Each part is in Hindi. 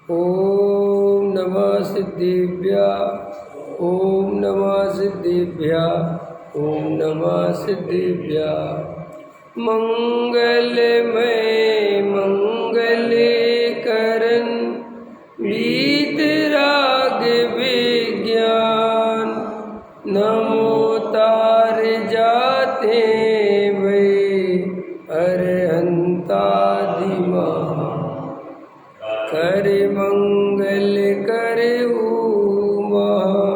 ओम नमः सिद्धिभ्यः। ओम नमः सिद्धिभ्यः। ओम नमः सिद्धिभ्यः। मंगलमय मंगलकरण वीतराग विज्ञान नमो तार जाते वे अरहंतादि महा कर मंगल करे महा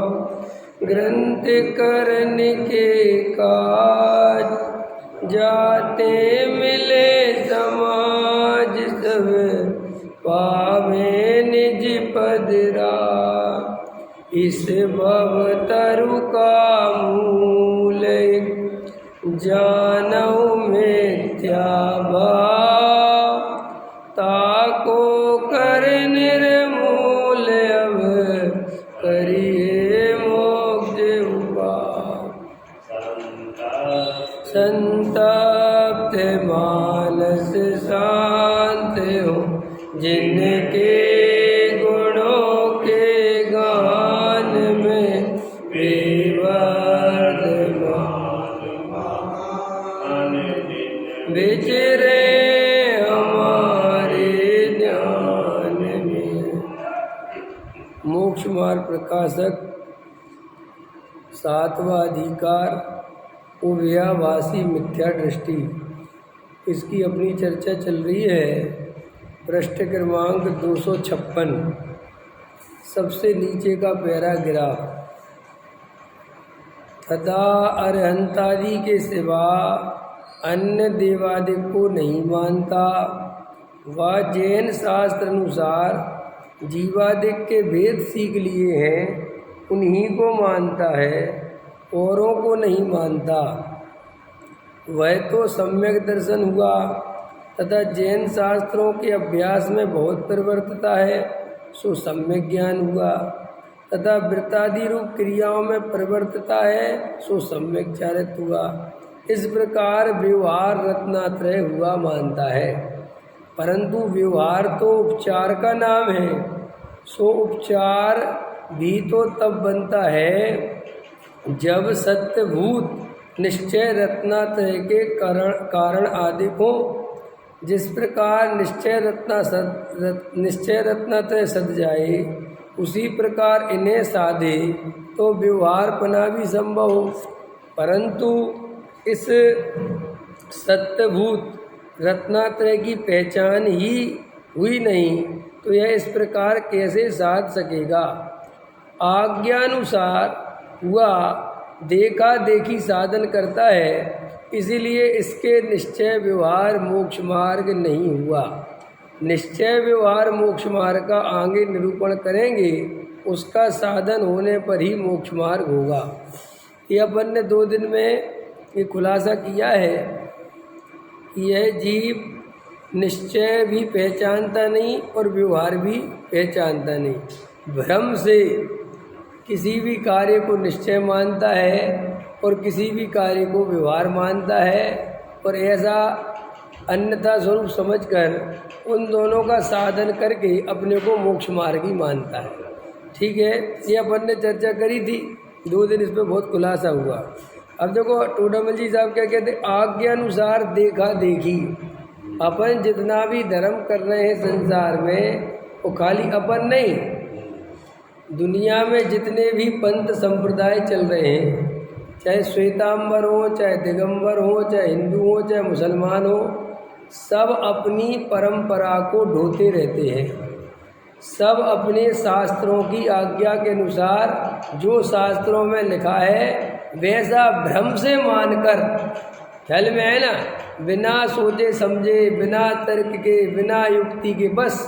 ग्रंथ करन के काज जाते मिले समाज सब पावे निज पदरा इस भव तरु का मूल जानऊ मिथ्या भाव ताको कर निर्मूल अब करिए मोक्ष उपाय संतप्त मानस शांत हो जिनके गुणों के गान में विचरे हमारे ध्यान में। मोक्ष मार्ग प्रकाशक सातवां अधिकार उभयाभासी मिथ्या दृष्टि, इसकी अपनी चर्चा चल रही है। पृष्ठ क्रमांक 256, सबसे नीचे का पैराग्राफ। तथा अरहंतादि के सिवा अन्य देवादिक को नहीं मानता। वह जैन शास्त्र अनुसार जीवादिक के भेद सीख लिए हैं, उन्हीं को मानता है, औरों को नहीं मानता। वह तो सम्यक दर्शन हुआ तथा जैन शास्त्रों के अभ्यास में बहुत परिवर्तिता है, सो सम्यक ज्ञान हुआ। तथा वृत्तादि रूप क्रियाओं में परिवर्तिता है, सो सम्यक चारित्र हुआ। इस प्रकार व्यवहार रत्नात्रय हुआ मानता है। परंतु व्यवहार तो उपचार का नाम है, सो उपचार भी तो तब बनता है जब सत्यभूत निश्चय रत्नात्रय के कारण आदि को। जिस प्रकार निश्चय रत्नात्रय सद जाए, उसी प्रकार इन्हें साधे तो व्यवहारपना भी संभव हो। परंतु इस सत्यभूत रत्नात्रय की पहचान ही हुई नहीं, तो यह इस प्रकार कैसे साध सकेगा। आज्ञानुसार हुआ देखा देखी साधन करता है, इसीलिए इसके निश्चय व्यवहार मोक्ष मार्ग नहीं हुआ। निश्चय व्यवहार मोक्ष मार्ग का आगे निरूपण करेंगे, उसका साधन होने पर ही मोक्ष मार्ग होगा। ये अपन ने 2 दिन में ये खुलासा किया है कि यह जीव निश्चय भी पहचानता नहीं और व्यवहार भी पहचानता नहीं। भ्रम से किसी भी कार्य को निश्चय मानता है और किसी भी कार्य को व्यवहार मानता है, और ऐसा अन्यथा स्वरूप समझकर उन दोनों का साधन करके अपने को मोक्ष मार्ग ही मानता है। ठीक है, ये अपन ने चर्चा करी थी, 2 दिन इस पर बहुत खुलासा हुआ। अब देखो टोडामल जी साहब क्या कहते, आज्ञानुसार देखा देखी। अपन जितना भी धर्म कर रहे हैं संसार में, वो खाली अपन नहीं, दुनिया में जितने भी पंथ संप्रदाय चल रहे हैं, चाहे श्वेतांबर हो, चाहे दिगंबर हो, चाहे हिंदू हो, चाहे मुसलमान हो, सब अपनी परंपरा को ढोते रहते हैं। सब अपने शास्त्रों की आज्ञा के अनुसार जो शास्त्रों में लिखा है वैसा भ्रम से मानकर, ख्याल में है ना, बिना सोचे समझे, बिना तर्क के, बिना युक्ति के, बस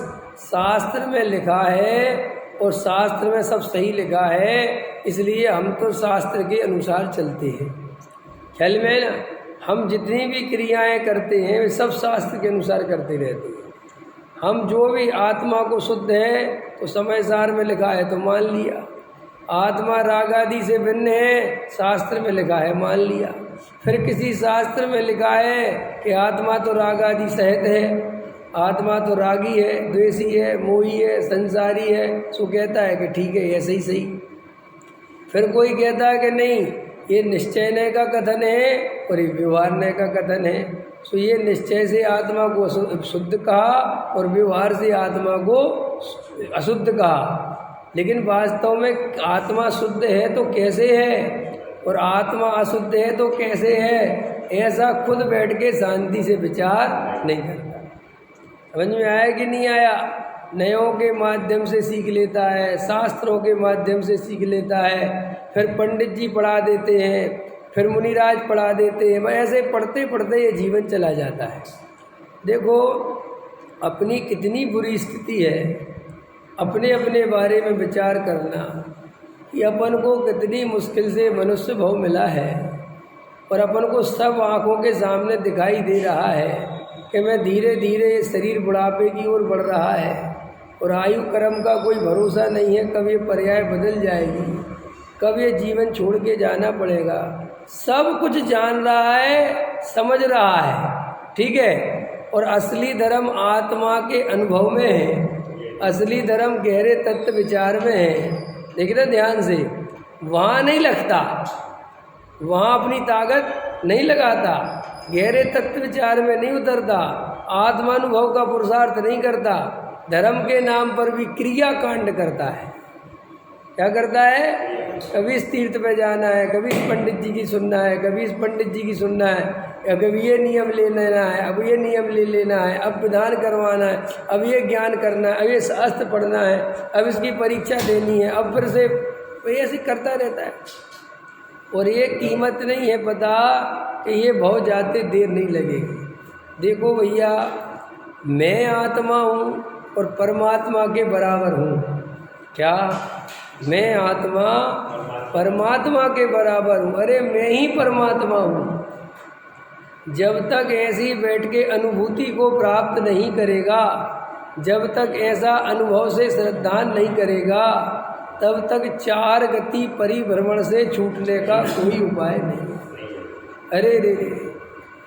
शास्त्र में लिखा है और शास्त्र में सब सही लिखा है, इसलिए हम तो शास्त्र के अनुसार चलते हैं। ख्याल में है ना, हम जितनी भी क्रियाएं करते हैं वे सब शास्त्र के अनुसार करते रहते हैं। हम जो भी आत्मा को शुद्ध है तो समय सार में लिखा है तो मान लिया, आत्मा राग आदि से भिन्न है शास्त्र में लिखा है मान लिया, फिर किसी शास्त्र में लिखा है कि आत्मा तो राग आदि सहित है आत्मा तो रागी है, द्वेषी है, मोही है, संसारी है, सो कहता है कि ठीक है ऐसे ही सही। फिर कोई कहता है कि नहीं, ये निश्चय नय का कथन है और ये व्यवहार नय का कथन है। सो ये निश्चय से आत्मा को शुद्ध कहा और व्यवहार से आत्मा को अशुद्ध कहा। लेकिन वास्तव में आत्मा शुद्ध है तो कैसे है और आत्मा अशुद्ध है तो कैसे है, ऐसा खुद बैठ के शांति से विचार नहीं करता। समझ में आया कि नहीं आया? नयों के माध्यम से सीख लेता है, शास्त्रों के माध्यम से सीख लेता है, फिर पंडित जी पढ़ा देते हैं, फिर मुनिराज पढ़ा देते हैं, ऐसे पढ़ते पढ़ते ये जीवन चला जाता है। देखो अपनी कितनी बुरी स्थिति है, अपने अपने बारे में विचार करना कि अपन को कितनी मुश्किल से मनुष्य भाव मिला है और अपन को सब आँखों के सामने दिखाई दे रहा है कि मैं धीरे धीरे शरीर बुढ़ापे की ओर बढ़ रहा है और आयु कर्म का कोई भरोसा नहीं है, कब ये पर्याय बदल जाएगी, कब ये जीवन छोड़ के जाना पड़ेगा। सब कुछ जान रहा है, समझ रहा है, ठीक है। और असली धर्म आत्मा के अनुभव में है, असली धर्म गहरे तत्व विचार में है। देखना ध्यान से, वहाँ नहीं लगता, वहाँ अपनी ताकत नहीं लगाता, गहरे तत्व विचार में नहीं उतरता, आत्मानुभव का पुरुषार्थ नहीं करता, धर्म के नाम पर भी क्रिया कांड करता है। क्या करता है? कभी इस तीर्थ पे जाना है, कभी इस पंडित जी की सुनना है, कभी इस पंडित जी की सुनना है, या कभी ये नियम ले लेना है, अब ये नियम ले लेना है, अब विधान करवाना है, अब ये ज्ञान करना है, अब ये शास्त्र पढ़ना है, अब इसकी परीक्षा देनी है, अब फिर से ऐसे करता रहता है। और ये कीमत नहीं है पता कि ये बहुत जाते देर नहीं लगेगी। देखो भैया, मैं आत्मा हूँ और परमात्मा के बराबर हूँ। क्या? मैं आत्मा परमात्मा के बराबर हूँ। अरे मैं ही परमात्मा हूँ। जब तक ऐसी बैठ के अनुभूति को प्राप्त नहीं करेगा, जब तक ऐसा अनुभव से श्रद्धान नहीं करेगा, तब तक चार गति परिभ्रमण से छूटने का कोई उपाय नहीं। अरे रे,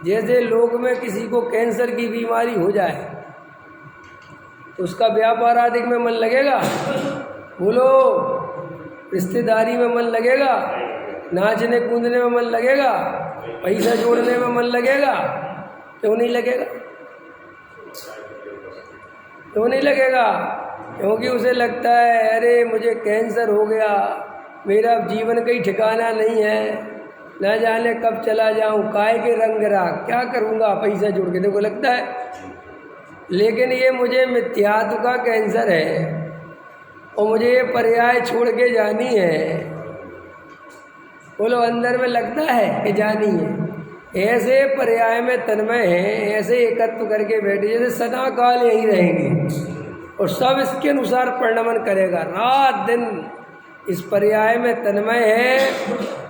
जैसे लोग में किसी को कैंसर की बीमारी हो जाए तो उसका व्यापार आदि में मन लगेगा? बोलो। रिश्तेदारी में मन लगेगा? नाचने कूदने में मन लगेगा? पैसा जोड़ने में मन लगेगा? क्यों नहीं लगेगा? क्यों नहीं लगेगा? क्योंकि उसे लगता है अरे मुझे कैंसर हो गया, मेरा जीवन कहीं ठिकाना नहीं है, ना जाने कब चला जाऊं, काय के रंग रहा, क्या करूंगा पैसा जोड़ के। देखो लगता है, लेकिन ये मुझे मिथ्यात्व का कैंसर है और मुझे ये पर्याय छोड़ के जानी है। बोलो, अंदर में लगता है कि जानी है। ऐसे पर्याय में तन्मय है, ऐसे एकत्व करके बैठे जैसे सदा काल यहीं रहेंगे और सब इसके अनुसार परिणमन करेगा। रात दिन इस पर्याय में तन्मय है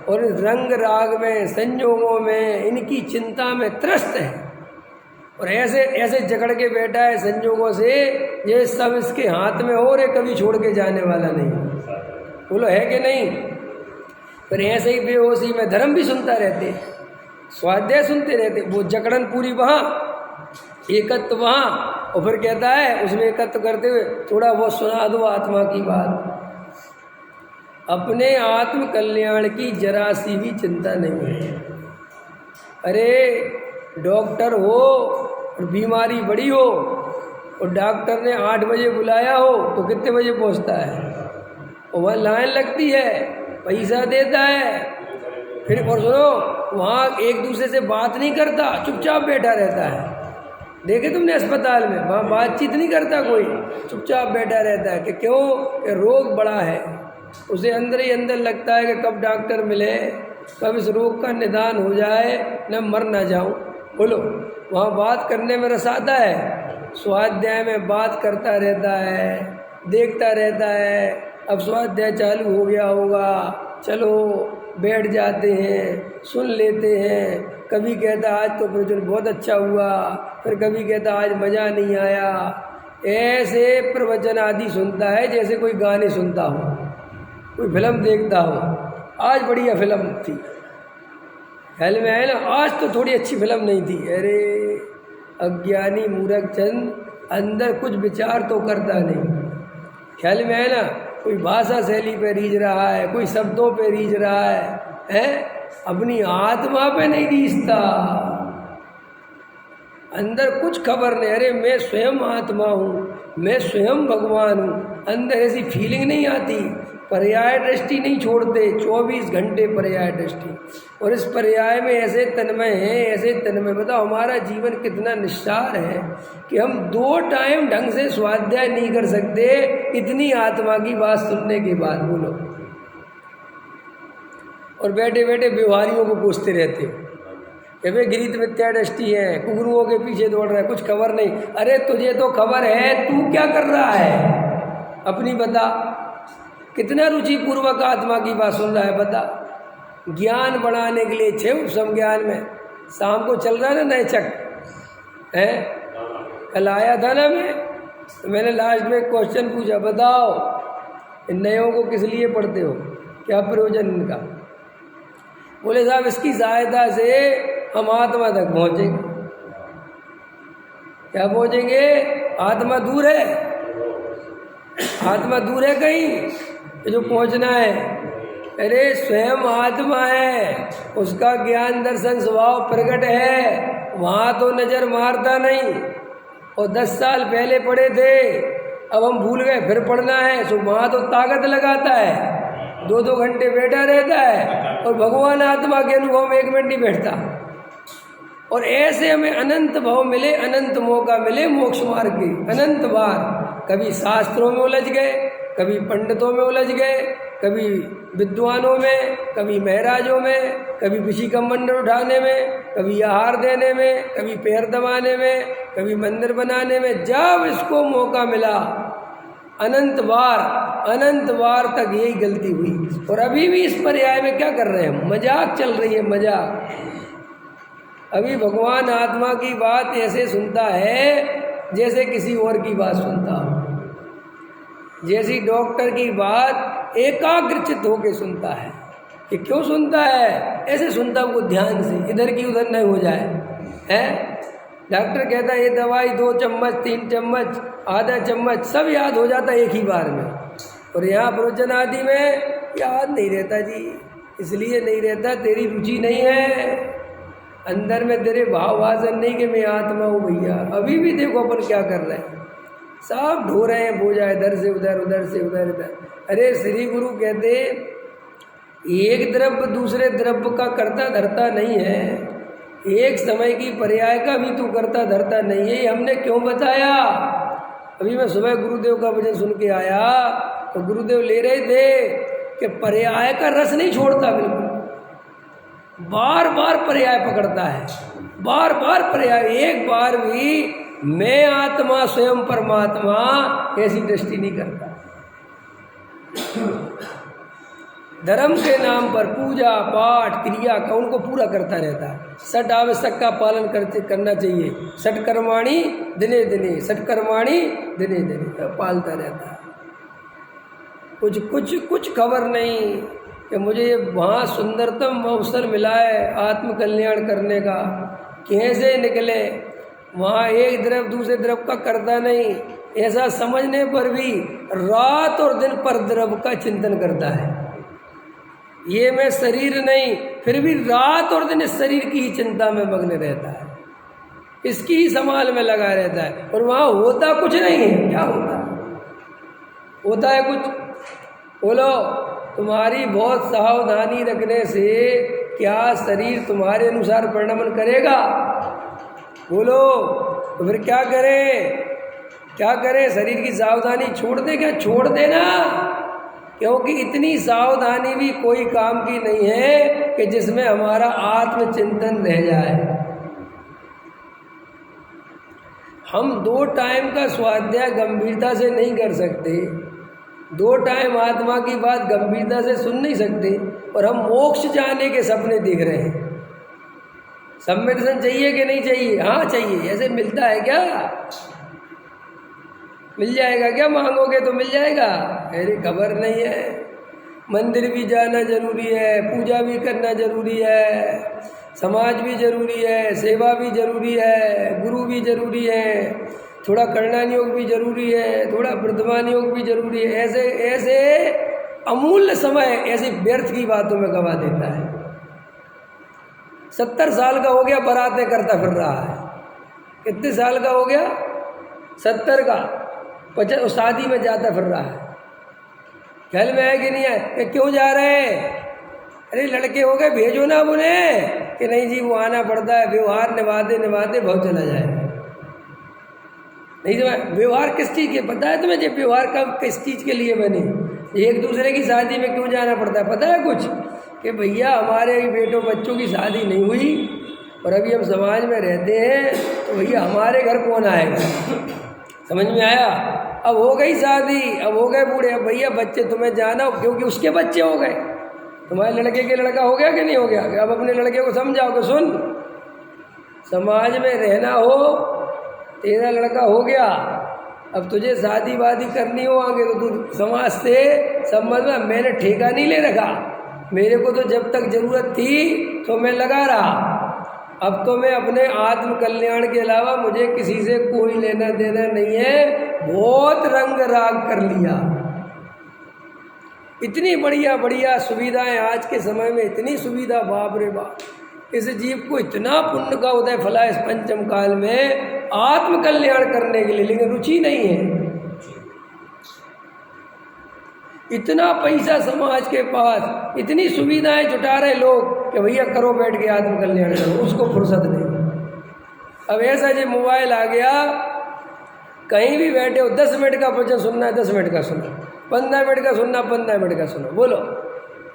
और इस रंग राग में, संयोगों में, इनकी चिंता में त्रस्त है और ऐसे ऐसे जकड़ के बैठा है संयोगों से, ये सब इसके हाथ में हो रहे, कभी छोड़ के जाने वाला नहीं। बोलो है कि नहीं? फिर ऐसे ही बेहोशी में धर्म भी सुनता रहते, स्वाध्याय सुनते रहते, वो जकड़न पूरी वहाँ, एकत्व वहाँ, और फिर कहता है उसमें एकत्व करते हुए थोड़ा बहुत सुना दो आत्मा की बात। अपने आत्म कल्याण की जरा सी भी चिंता नहीं है। अरे डॉक्टर हो और बीमारी बड़ी हो और डॉक्टर ने 8 बजे बुलाया हो तो कितने बजे पहुंचता है? और वहाँ लाइन लगती है, पैसा देता है, फिर और सुनो वहाँ एक दूसरे से बात नहीं करता, चुपचाप बैठा रहता है। देखे तुमने अस्पताल में, वहाँ बातचीत नहीं करता कोई, चुपचाप बैठा रहता है। कि क्यों? कि रोग बड़ा है, उसे अंदर ही अंदर लगता है कि कब डॉक्टर मिले, कब इस रोग का निदान हो जाए, न मर ना जाऊं। बोलो, वहाँ बात करने में रस आता है, स्वाध्याय में बात करता रहता है, देखता रहता है। अब स्वाध्याय चालू हो गया होगा, चलो बैठ जाते हैं, सुन लेते हैं। कभी कहता आज तो प्रवचन बहुत अच्छा हुआ, फिर कभी कहता आज मज़ा नहीं आया। ऐसे प्रवचन आदि सुनता है जैसे कोई गाने सुनता हो, कोई फिल्म देखता हो। आज बढ़िया फिल्म थी, ख्याल में आए ना, आज तो थोड़ी अच्छी फिल्म नहीं थी। अरे अज्ञानी मूर्ख चंद अंदर कुछ विचार तो करता नहीं। ख्याल में है ना, कोई भाषा शैली पे रीझ रहा है, कोई शब्दों पे रीझ रहा है, अपनी आत्मा पे नहीं रीझता। अंदर कुछ खबर नहीं, अरे मैं स्वयं आत्मा हूँ, मैं स्वयं भगवान हूँ, अंदर ऐसी फीलिंग नहीं आती। पर्याय दृष्टि नहीं छोड़ते, 24 घंटे पर्याय दृष्टि। और इस पर्याय में ऐसे तन्मय हैं, ऐसे तन्मय। बताओ हमारा जीवन कितना निस्सार है कि हम 2 टाइम ढंग से स्वाध्याय नहीं कर सकते, इतनी आत्मा की बात सुनने के बाद। बोलो, और बैठे बैठे व्यवहारियों को पूछते रहते हो कि भाई गीत मिथ्या दृष्टि है, कुगुरुओं के पीछे दौड़ रहा है, कुछ खबर नहीं। अरे तुझे तो खबर है, तू क्या कर रहा है अपनी बता। कितना रुचि पूर्वक आत्मा की बात सुन रहा है बता। ज्ञान बढ़ाने के लिए 6 उपसम ज्ञान में शाम को चल रहा है ना नए चक है, कल आया था ना मैं, तो मैंने लास्ट में क्वेश्चन पूछा, बताओ इन नयों को किस लिए पढ़ते हो, क्या प्रयोजन इनका। बोले साहब इसकी सहायता से हम आत्मा तक पहुँचेंगे। क्या पहुँचेंगे? आत्मा दूर है, आत्मा दूर है कहीं जो पहुँचना है। अरे स्वयं आत्मा है, उसका ज्ञान दर्शन स्वभाव प्रकट है, वहाँ तो नज़र मारता नहीं। और 10 साल पहले पढ़े थे, अब हम भूल गए, फिर पढ़ना है, सो वहाँ तो ताकत लगाता है, 2-2 घंटे बैठा रहता है। और भगवान आत्मा के अनुभव में 1 मिनट नहीं बैठता। और ऐसे हमें अनंत भाव मिले, अनंत मौका मिले मोक्ष मार्ग की, अनंत बार। कभी शास्त्रों में उलझ गए, कभी पंडितों में उलझ गए, कभी विद्वानों में, कभी महराजों में, कभी किसी का मंडल उठाने में, कभी आहार देने में, कभी पैर दबाने में, कभी मंदिर बनाने में। जब इसको मौका मिला अनंत बार तक यही गलती हुई। और अभी भी इस पर्याय में क्या कर रहे हैं, मजाक चल रही है, मजाक। अभी भगवान आत्मा की बात ऐसे सुनता है जैसे किसी और की बात सुनता हो, जैसी डॉक्टर की बात एकाग्रचित होकर सुनता है। कि क्यों सुनता है? ऐसे सुनता वो ध्यान से, इधर की उधर नहीं हो जाए। हैं डॉक्टर कहता है ये दवाई 2 चम्मच, 3 चम्मच, आधा चम्मच, सब याद हो जाता है एक ही बार में। और यहाँ प्रवचन आदि में याद नहीं रहता जी। इसलिए नहीं रहता, तेरी रुचि नहीं है, अंदर में तेरे भाव भाषण नहीं कि मैं आत्मा हूँ। भैया अभी भी देखो अपन क्या कर रहे हैं, सब ढो रहे हैं बोझा, इधर से उधर, उधर से उधर, इधर। अरे श्री गुरु कहते एक द्रव्य दूसरे द्रव्य का करता धरता नहीं है, एक समय की पर्याय का भी तू करता धरता नहीं है। हमने क्यों बताया? अभी मैं सुबह गुरुदेव का वचन सुन के आया तो गुरुदेव ले रहे थे कि पर्याय का रस नहीं छोड़ता, बिल्कुल बार बार पर्याय पकड़ता है, बार बार पर्याय। एक बार भी मैं आत्मा स्वयं परमात्मा ऐसी दृष्टि नहीं करता। धर्म के नाम पर पूजा पाठ क्रिया का उनको पूरा करता रहता है। सट आवश्यक का पालन करना चाहिए। सट कर्माणी दिने दिने, सट कर्माणी दिने दिने पालता रहता है। कुछ खबर नहीं कि मुझे वहाँ सुंदरतम अवसर मिला है आत्म कल्याण करने का, कैसे निकले। वहाँ एक द्रव दूसरे द्रव का करता नहीं, ऐसा समझने पर भी रात और दिन पर द्रव का चिंतन करता है। ये मैं शरीर नहीं, फिर भी रात और दिन इस शरीर की ही चिंता में मग्न रहता है, इसकी ही संभाल में लगा रहता है। और वहाँ होता कुछ नहीं है। क्या होता है? होता है कुछ? बोलो, तुम्हारी बहुत सावधानी रखने से क्या शरीर तुम्हारे अनुसार परिणमन करेगा? बोलो, तो फिर क्या करें? क्या करें? शरीर की सावधानी छोड़ दे क्या? छोड़ देना, क्योंकि इतनी सावधानी भी कोई काम की नहीं है कि जिसमें हमारा आत्मचिंतन रह जाए। हम 2 टाइम का स्वाध्याय गंभीरता से नहीं कर सकते, 2 टाइम आत्मा की बात गंभीरता से सुन नहीं सकते, और हम मोक्ष जाने के सपने देख रहे हैं। सम्मेलन चाहिए कि नहीं चाहिए? हाँ चाहिए। ऐसे मिलता है क्या? मिल जाएगा क्या? मांगोगे तो मिल जाएगा? अरे खबर नहीं है। मंदिर भी जाना जरूरी है, पूजा भी करना जरूरी है, समाज भी जरूरी है, सेवा भी जरूरी है, गुरु भी जरूरी है, थोड़ा कल्याण योग भी जरूरी है, थोड़ा वर्तमान योग भी जरूरी है। ऐसे ऐसे अमूल्य समय ऐसी व्यर्थ की बातों में गवा देता है। 70 साल का हो गया, बारातें करता फिर रहा है। कितने साल का हो गया? 70 का। 50 शादी में जाता फिर रहा है। ख्याल में है कि नहीं है? कि क्यों जा रहे हैं? अरे लड़के हो गए, भेजो ना उन्हें। कि नहीं जी, वो आना पड़ता है, व्यवहार निभाते निभाते बहुत चला जाए। नहीं समझ? व्यवहार किस चीज़ के पता है तुम्हें? जब व्यवहार का किस चीज़ के लिए बने? एक दूसरे की शादी में क्यों जाना पड़ता है पता है कुछ? कि भैया हमारे बेटों बच्चों की शादी नहीं हुई और अभी हम समाज में रहते हैं, तो भैया हमारे घर कौन आएगा? समझ में आया? अब हो गई शादी, अब हो गए बूढ़े, अब भैया बच्चे तुम्हें जाना, क्योंकि उसके बच्चे हो गए। तुम्हारे लड़के के लड़का हो गया कि नहीं हो गया? अब अपने लड़के को समझाओ कि सुन, समाज में रहना हो, तेरा लड़का हो गया, अब तुझे शादी वादी करनी हो आगे, तो तू समाज से संबंध में, मैंने ठेका नहीं ले रखा, मेरे को तो जब तक जरूरत थी तो मैं लगा रहा। अब तो मैं अपने आत्म कल्याण के अलावा मुझे किसी से कोई लेना देना नहीं है। बहुत रंग राग कर लिया। इतनी बढ़िया बढ़िया सुविधाएं आज के समय में, इतनी सुविधा, बाप रे बाप। इस जीव को इतना पुण्य का उदय फला इस पंचम काल में आत्म कल्याण करने के लिए, लेकिन रुचि नहीं है। इतना पैसा समाज के पास, इतनी सुविधाएं जुटा रहे लोग कि भैया करो, बैठ के आत्म कल्याण करो, उसको फुर्सत नहीं। अब ऐसा जो मोबाइल आ गया, कहीं भी बैठे हो, 10 मिनट का प्रवचन सुनना है 10 मिनट का सुनो, 15 मिनट का सुनना 15 मिनट का सुनो, बोलो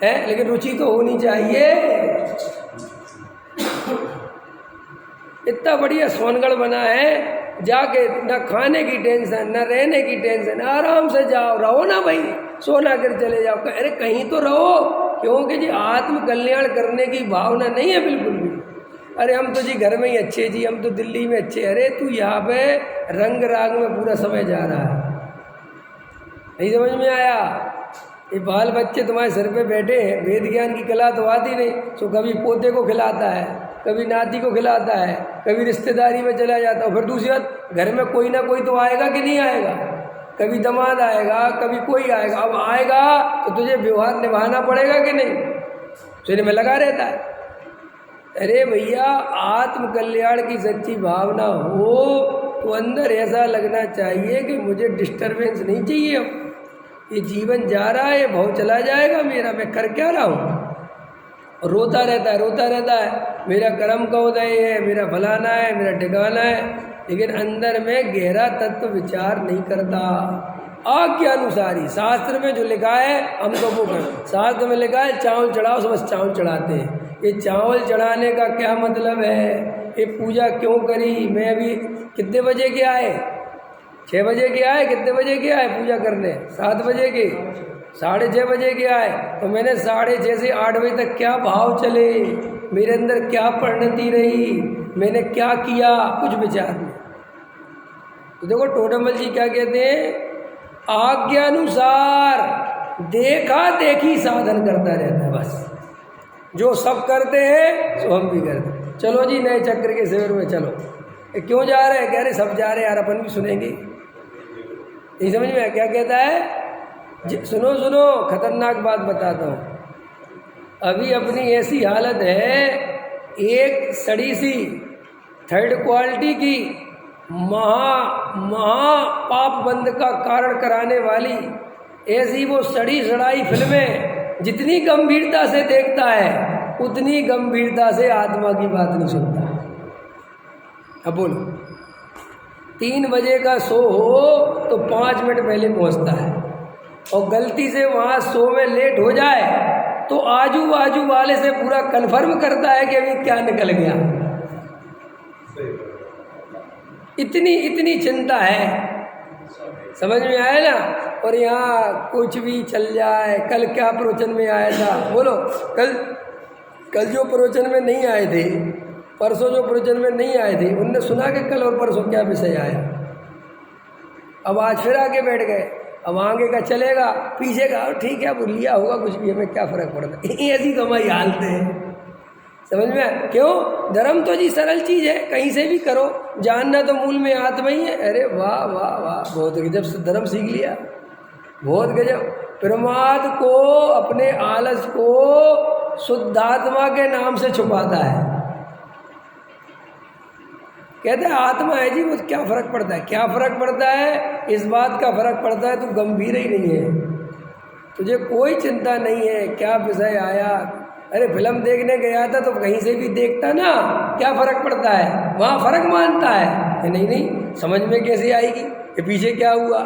है। लेकिन रुचि तो होनी चाहिए। इतना बढ़िया सोनगढ़ बना है, जाके ना खाने की टेंशन, ना रहने की टेंशन, आराम से जाओ, रहो ना भाई, सोना कर चले जाओ। अरे कहीं तो रहो, क्योंकि जी आत्म कल्याण करने की भावना नहीं है बिल्कुल भी। अरे हम तो जी घर में ही अच्छे जी, हम तो दिल्ली में अच्छे। अरे तू यहाँ पे रंग राग में पूरा समय जा रहा है। नहीं समझ में आया? ये बाल बच्चे तुम्हारे सर पे बैठे हैं, वेद ज्ञान की कला तो आती नहीं, तो कभी पोते को खिलाता है, कभी नाती को खिलाता है, कभी रिश्तेदारी में चला जाता है। फिर दूसरी बात, घर में कोई ना कोई तो आएगा कि नहीं आएगा? कभी दामाद आएगा, कभी कोई आएगा। अब आएगा तो तुझे व्यवहार निभाना पड़ेगा कि नहीं? शरीर में लगा रहता है। अरे भैया, आत्म कल्याण की सच्ची भावना हो तो अंदर ऐसा लगना चाहिए कि मुझे डिस्टर्बेंस नहीं चाहिए। अब ये जीवन जा रहा है, बहुत चला जाएगा मेरा, मैं कर क्या रहा हूँ? रोता रहता है, रोता रहता है, मेरा कर्म का उदय है, मेरा फलाना है, मेरा ठिकाना है, लेकिन अंदर में गहरा तत्व विचार नहीं करता। आज्ञानुसारी शास्त्र में जो लिखा है हम तो वो कर, शास्त्र में लिखा है चावल चढ़ाओ, सब चावल चढ़ाते हैं। ये चावल चढ़ाने का क्या मतलब है? ये पूजा क्यों करी? मैं अभी कितने बजे के आए? 6 बजे के आए। कितने बजे के आए पूजा करने? 7 बजे के, 6:30 बजे के आए। तो मैंने 6:30 से 8 बजे तक क्या भाव चले, मेरे अंदर क्या परिणति रही, मैंने क्या किया, कुछ विचार नहीं। तो देखो टोडरमल जी क्या कहते हैं, आज्ञानुसार देखा देखी साधन करता रहता है। बस जो सब करते हैं सो हम भी करते हैं। चलो जी नए चक्र के शिविर में चलो। क्यों जा रहे हैं? कह रहे सब जा रहे हैं यार, अपन भी सुनेंगे। नहीं समझ में क्या कहता है? सुनो सुनो, खतरनाक बात बताता हूँ। अभी अपनी ऐसी हालत है, एक सड़ी सी 3rd क्वालिटी की महा पाप बंद का कारण कराने वाली ऐसी वो सड़ी सड़ाई फिल्में जितनी गंभीरता से देखता है उतनी गंभीरता से आत्मा की बात नहीं सुनता। अब बोलो, 3 बजे का शो हो तो 5 मिनट पहले पहुंचता है, और गलती से वहाँ शो में लेट हो जाए तो आजू बाजू वाले से पूरा कन्फर्म करता है कि अभी क्या निकल गया। इतनी चिंता है, समझ में आया ना? और यहाँ कुछ भी चल जाए। कल क्या प्रवचन में आया था? बोलो, कल जो प्रवचन में नहीं आए थे, परसों जो प्रवचन में नहीं आए थे, उनने सुना कि कल और परसों क्या विषय आया। अब आज फिर आगे बैठ गए। अब आगे का चलेगा, पीछे का ठीक है, वो लिया होगा कुछ भी, हमें क्या फ़र्क पड़ता है। ऐसी तो हमारी हालत है। समझ में? क्यों? धर्म तो जी सरल चीज़ है, कहीं से भी करो, जानना तो मूल में आत्मा ही है। अरे वाह वाह वाह, बहुत गजब से धर्म सीख लिया, बहुत गजब। प्रमाद को, अपने आलस को शुद्धात्मा के नाम से छुपाता है। कहते हैं आत्मा है जी, वो क्या फर्क पड़ता है? क्या फर्क पड़ता है? इस बात का फर्क पड़ता है तू गंभीर ही नहीं है, तुझे कोई चिंता नहीं है क्या विषय आया। अरे फिल्म देखने गया था तो कहीं से भी देखता ना, क्या फर्क पड़ता है? वहाँ फर्क मानता है नहीं नहीं, समझ में कैसे आएगी कि पीछे क्या हुआ।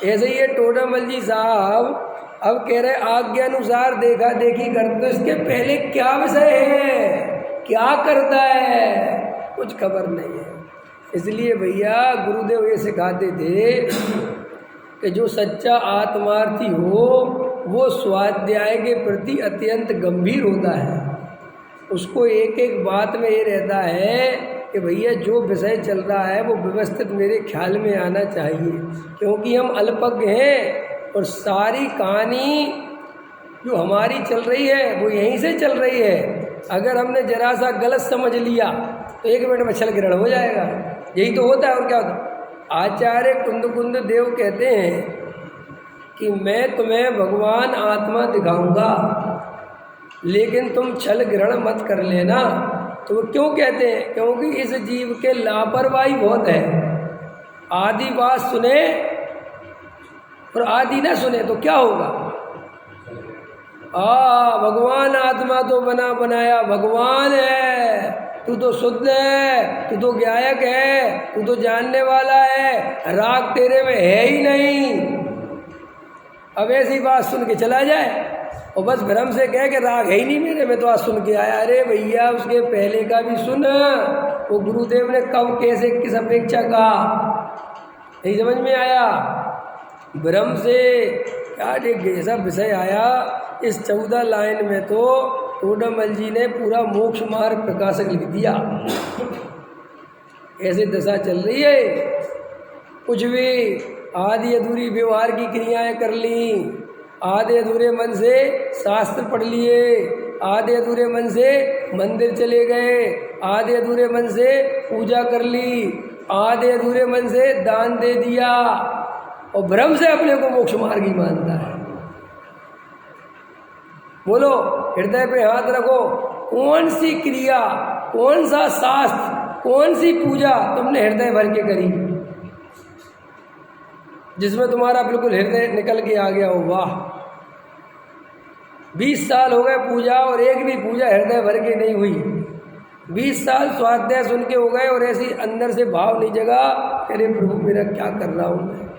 ऐसे ही ये टोडामल जी साहब अब कह रहे आज्ञा अनुसार देखा देखी करते, तो इसके पहले क्या विषय है, क्या करता है, कुछ खबर नहीं है। इसलिए भैया गुरुदेव ये सिखाते थे कि जो सच्चा आत्मार्थी हो वो स्वाध्याय के प्रति अत्यंत गंभीर होता है। उसको एक एक बात में ये रहता है कि भैया जो विषय चल रहा है वो व्यवस्थित मेरे ख्याल में आना चाहिए, क्योंकि हम अल्पज्ञ हैं और सारी कहानी जो हमारी चल रही है वो यहीं से चल रही है। अगर हमने जरा सा गलत समझ लिया तो 1 मिनट में छल ग्रहण हो जाएगा। यही तो होता है, और क्या होता है। आचार्य कुंद देव कहते हैं कि मैं तुम्हें भगवान आत्मा दिखाऊंगा, लेकिन तुम छल ग्रहण मत कर लेना। तो क्यों कहते हैं? क्योंकि इस जीव के लापरवाही बहुत है। आदि बात सुने और आदि ना सुने तो क्या होगा? भगवान आत्मा तो बना बनाया भगवान है, तू तो शुद्ध है, तू तो ज्ञायक है, तू तो जानने वाला है, राग तेरे में है ही नहीं। अब ऐसी बात सुन के चला जाए और बस भ्रम से कहे कि राग है ही नहीं मेरे में, तो आज सुन के आया। अरे भैया उसके पहले का भी सुन, वो गुरुदेव ने कब कैसे किस अपेक्षा का, नहीं समझ में आया। भ्रम से क्या एक ऐसा विषय आया इस 14 लाइन में, तो टोडामल जी ने पूरा मोक्ष मार्ग प्रकाशक लिख दिया। ऐसे दशा चल रही है, कुछ भी आदि अधूरी व्यवहार की क्रियाएं कर ली, आधे अधूरे मन से शास्त्र पढ़ लिए, आधे अधूरे मन से मंदिर चले गए, आधे अधूरे मन से पूजा कर ली, आधे अधूरे मन से दान दे दिया, और भ्रम से अपने को मोक्ष मार्गी मानता है। बोलो, हृदय पे हाथ रखो, कौन सी क्रिया, कौन सा शास्त्र, कौन सी पूजा तुमने हृदय भर के करी जिसमें तुम्हारा बिल्कुल हृदय निकल के आ गया हो? वाह, 20 साल हो गए पूजा और एक भी पूजा हृदय भर के नहीं हुई। 20 साल स्वाध्याय सुन के हो गए और ऐसी अंदर से भाव नहीं जगा, अरे प्रभु मेरा क्या कर रहा हूँ मैं।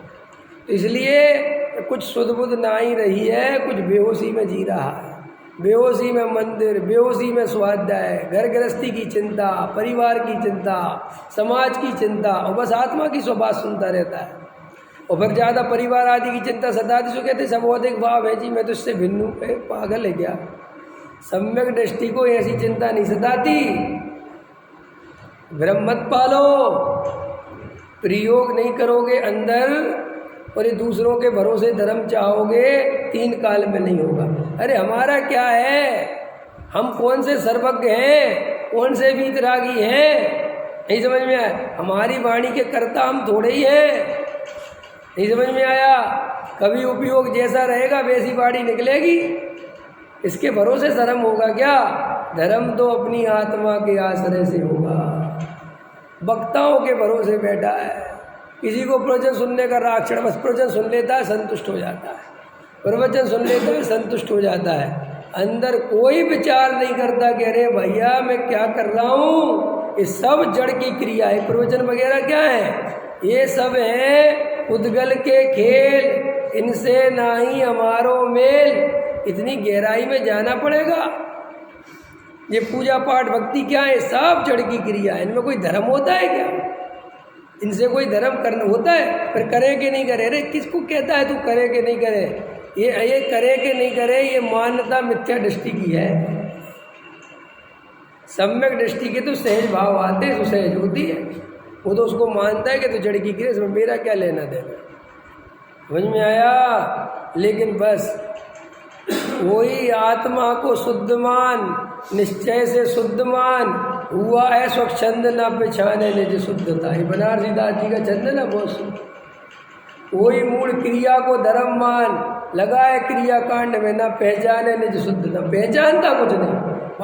इसलिए कुछ सुध बुध ना ही रही है, कुछ बेहोशी में जी रहा है, बेहोशी में मंदिर, बेहोशी में स्वाध्याय, घर गृहस्थी की चिंता, परिवार की चिंता, समाज की चिंता, और बस आत्मा की बात सुनता रहता है। और फिर ज़्यादा परिवार आदि की चिंता सताती, जो कहते सब अधिक भाव है जी, मैं तो इससे भिन्न हूँ, पागल है क्या? सम्यक दृष्टि को ऐसी चिंता नहीं सताती। भ्रम मत पालो, प्रयोग नहीं करोगे अंदर और ये दूसरों के भरोसे धर्म चाहोगे, 3 काल में नहीं होगा। अरे हमारा क्या है, हम कौन से सर्वज्ञ हैं, कौन से वीतरागी हैं, नहीं समझ में आया। हमारी वाणी के कर्ता हम थोड़े ही हैं, नहीं समझ में आया। कभी उपयोग जैसा रहेगा वैसी वाणी निकलेगी, इसके भरोसे धर्म होगा क्या? धर्म तो अपनी आत्मा के आश्रय से होगा। वक्ताओं के भरोसे बैठा है, किसी को प्रवचन सुनने का राग चढ़, बस प्रवचन सुन लेता है संतुष्ट हो जाता है, प्रवचन सुन लेता है संतुष्ट हो जाता है, अंदर कोई विचार नहीं करता कि अरे भैया मैं क्या कर रहा हूँ। ये सब जड़ की क्रिया है। प्रवचन वगैरह क्या है? ये सब है उद्गल के खेल, इनसे ना ही हमारो मेल। इतनी गहराई में जाना पड़ेगा। ये पूजा पाठ भक्ति क्या है? सब जड़ की क्रिया है। इनमें कोई धर्म होता है क्या? इनसे कोई धर्म करना होता है? फिर करे कि नहीं करे? अरे किसको कहता है तू करे कि नहीं करे? ये करे कि नहीं करे, ये मान्यता मिथ्या दृष्टि की है। सम्यक दृष्टि के तो सहज भाव आते, तो सहज होती है। वो तो उसको मानता है कि तो जड़ की क्रिया, इसमें मेरा क्या लेना देना। समझ में आया? लेकिन बस वही आत्मा को शुद्ध मान, निश्चय से शुद्ध मान। हुआ है स्वच्छंद न पहचाने निज शुद्धता, ये बनारसी दास जी का छंद ना बहुत। वही मूल क्रिया को धर्म मान, लगा है क्रिया कांड में न पहचाने निज शुद्धता, पहचानता कुछ नहीं।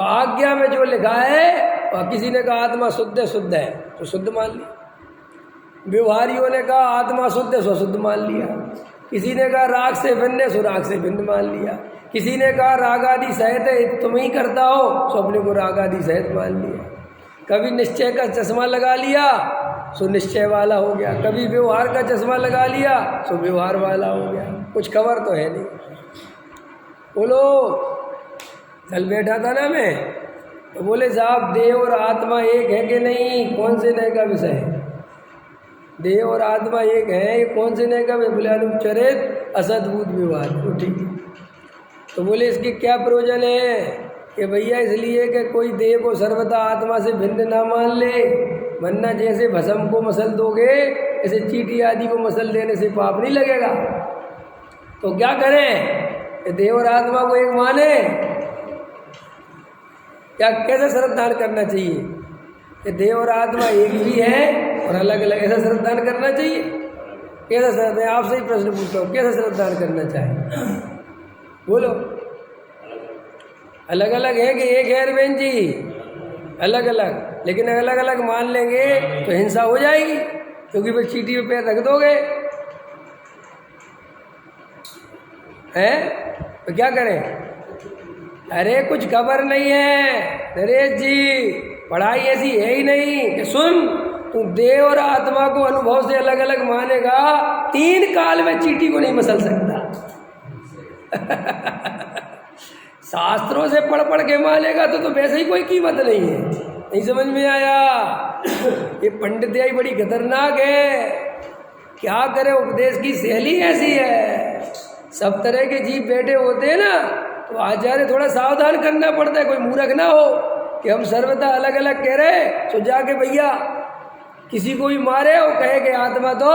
आज्ञा में जो लिखा है वह, किसी ने कहा आत्मा शुद्ध है तो शुद्ध मान लिया, व्यवहारियों ने कहा आत्मा शुद्ध है सो शुद्ध मान लिया, किसी ने कहा राग से भिन्न है सो राग से भिन्न मान लिया, किसी ने कहा राग आदि सहित है तुम ही करता हो सो अपने को राग आदि सहित मान लिया। कभी निश्चय का चश्मा लगा लिया सो निश्चय वाला हो गया, कभी व्यवहार का चश्मा लगा लिया सो व्यवहार वाला हो गया। कुछ खबर तो है नहीं। बोलो, कल बैठा था ना मैं, तो बोले साहब देह और आत्मा एक है कि नहीं? कौन से नए का विषय है? देह और आत्मा एक है, ये कौन से नए का? बोले अनुपचरित असद्भुत विवाद। तो ठीक है। तो बोले इसके क्या प्रयोजन है? कि भैया इसलिए कि कोई देह को सर्वथा आत्मा से भिन्न ना मान ले, वरना जैसे भस्म को मसल दोगे ऐसे चींटी आदि को मसल देने से पाप नहीं लगेगा। तो क्या करें? देह और आत्मा को एक माने, क्या कैसे श्रद्धान करना चाहिए? कि देह और आत्मा एक भी है और अलग अलग, ऐसा श्रद्धान करना चाहिए? कैसा श्रद्धा? मैं आपसे ही प्रश्न पूछता हूँ, कैसा श्रद्धान करना चाहिए? बोलो। अलग अलग है कि एक है अरविंद जी? अलग अलग, लेकिन अलग अलग मान लेंगे तो हिंसा हो जाएगी, क्योंकि फिर चींटी पे पैर रख दोगे हैं, तो क्या करें? अरे कुछ खबर नहीं है नरेश जी, पढ़ाई ऐसी है ही नहीं कि सुन तू देह और आत्मा को अनुभव से अलग अलग मानेगा, 3 काल में चींटी को नहीं मसल सकता। शास्त्रों से पढ़ पढ़ के मानेगा तो वैसे ही कोई कीमत नहीं है। नहीं समझ में आया? ये पंडितियाई बड़ी खतरनाक है। क्या करे, उपदेश की शैली ऐसी है। सब तरह के जीव बैठे होते हैं ना, तो आचार्य थोड़ा सावधान करना पड़ता है, कोई मूर्ख ना हो कि हम सर्वथा अलग अलग कह रहे तो जाके भैया किसी को भी मारे और कहे कि आत्मा तो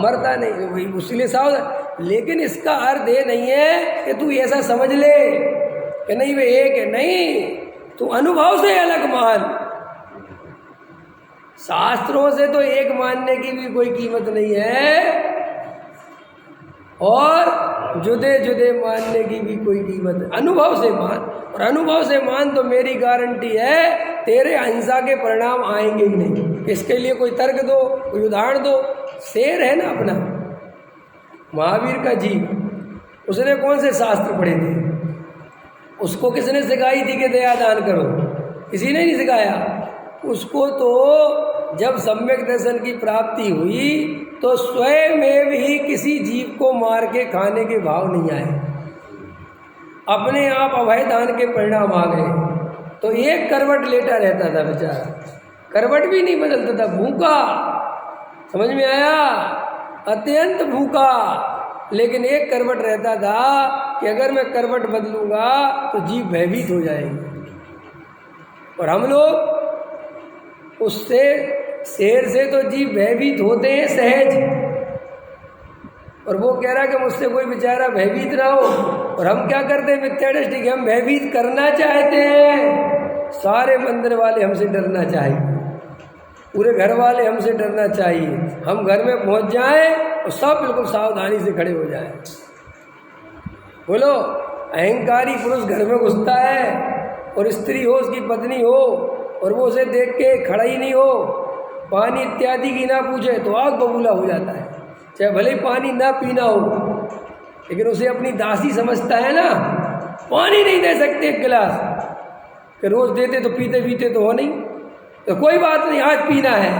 मरता नहीं, वही उसके सावधान। लेकिन इसका अर्थ ये नहीं है कि तू ऐसा समझ ले कि नहीं वे एक है, नहीं, तू अनुभव से अलग मान। शास्त्रों से तो एक मानने की भी कोई कीमत नहीं है और जुदे जुदे मानने की भी कोई कीमत है। अनुभव से मान, और अनुभव से मान तो मेरी गारंटी है तेरे अहिंसा के परिणाम आएंगे ही नहीं। इसके लिए कोई तर्क दो, कोई उदाहरण दो। शेर है ना अपना महावीर का जीव, उसने कौन से शास्त्र पढ़े थे? उसको किसने सिखाई थी कि दया दान करो? किसी ने नहीं सिखाया उसको। तो जब सम्यक दर्शन की प्राप्ति हुई तो स्वयं में भी किसी जीव को मार के खाने के भाव नहीं आए, अपने आप अभय दान के परिणाम आ गए। तो एक करवट लेटा रहता था बेचारा, करवट भी नहीं बदलता था, भूखा। समझ में आया? अत्यंत भूखा, लेकिन एक करवट रहता था कि अगर मैं करवट बदलूंगा तो जीव भयभीत हो जाएगी। और हम लोग उससे, शेर से तो जीव भयभीत होते हैं सहज, और वो कह रहा कि मुझसे कोई बेचारा भयभीत ना हो। और हम क्या करते हैं? मिथ्या दृष्टि, हम भयभीत करना चाहते हैं। सारे मंदिर वाले हमसे डरना चाहिए, पूरे घर वाले हमसे डरना चाहिए। हम घर में पहुंच जाएं और सब बिल्कुल सावधानी से खड़े हो जाएं। बोलो, अहंकारी पुरुष घर में घुसता है और स्त्री हो, उसकी पत्नी हो, और वो उसे देख के खड़ा ही नहीं हो, पानी इत्यादि की ना पूछे तो आग बबूला हो जाता है, चाहे भले ही पानी ना पीना हो, लेकिन उसे अपनी दासी समझता है ना। पानी नहीं दे सकते एक गिलास, कि रोज देते तो पीते पीते तो हो नहीं, तो कोई बात नहीं, आज पीना है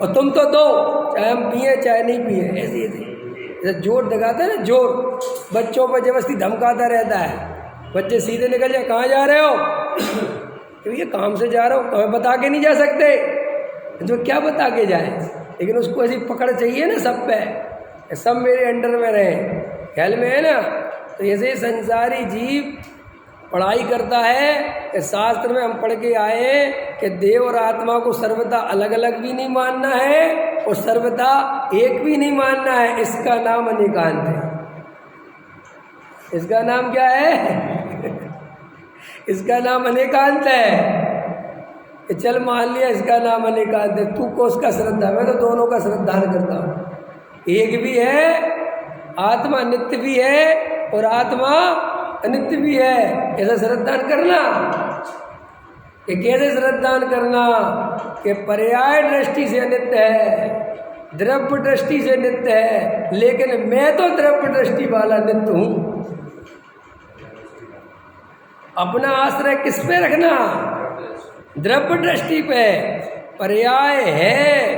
और तुम तो दो, चाहे हम पिए चाहे नहीं पिए। ऐसे ऐसे जोर दिखाता है ना, जोर बच्चों पर जबरदस्ती धमकाता रहता है। बच्चे सीधे निकल जाए, कहाँ जा रहे हो? तो ये काम से जा रहा हूँ। तुम्हें बता के नहीं जा सकते, जो क्या बता के जाए, लेकिन उसको ऐसी पकड़ चाहिए ना सब पे, सब मेरे अंडर में रहे, ख्याल में है ना। तो ऐसे संसारी जीव पढ़ाई करता है कि शास्त्र में हम पढ़ के आए कि देव और आत्मा को सर्वथा अलग अलग भी नहीं मानना है और सर्वथा एक भी नहीं मानना है। इसका नाम अनेकांत है। इसका नाम क्या है? इसका नाम अनेकांत है। कि चल मान लिया इसका नाम अनेकांत है, तू को उसका श्रद्धा, मैं तो दोनों का श्रद्धान करता हूँ। एक भी है, आत्मा नित्य भी है और आत्मा अनित्य भी है। ऐसा श्रद्धान करना, कि कैसे श्रद्धान करना कि पर्याय दृष्टि से अनित्य है, द्रव्य दृष्टि से नित्य है, लेकिन मैं तो द्रव्य दृष्टि वाला नित्य हूँ। अपना आश्रय किस पे रखना? द्रव्य दृष्टि पे। पर्याय है,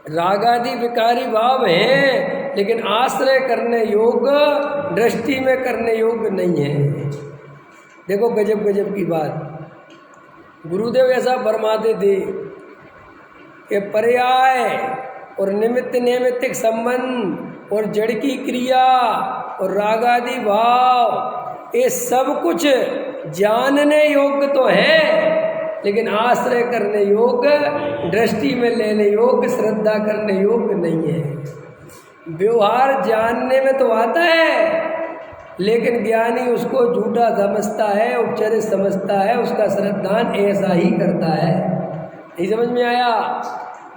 रागादि विकारी भाव है, लेकिन आश्रय करने योग्य, दृष्टि में करने योग्य नहीं है। देखो गजब गजब की बात, गुरुदेव ऐसा फरमाते थे कि पर्याय और निमित्त नैमित्तिक संबंध और जड़ की क्रिया और रागादि भाव, ये सब कुछ जानने योग्य तो है, लेकिन आश्रय करने योग्य, दृष्टि में लेने योग्य, श्रद्धा करने योग्य नहीं है। व्यवहार जानने में तो आता है, लेकिन ज्ञानी उसको झूठा समझता है, उपचरित समझता है, उसका श्रद्धान ऐसा ही करता है। नहीं समझ में आया?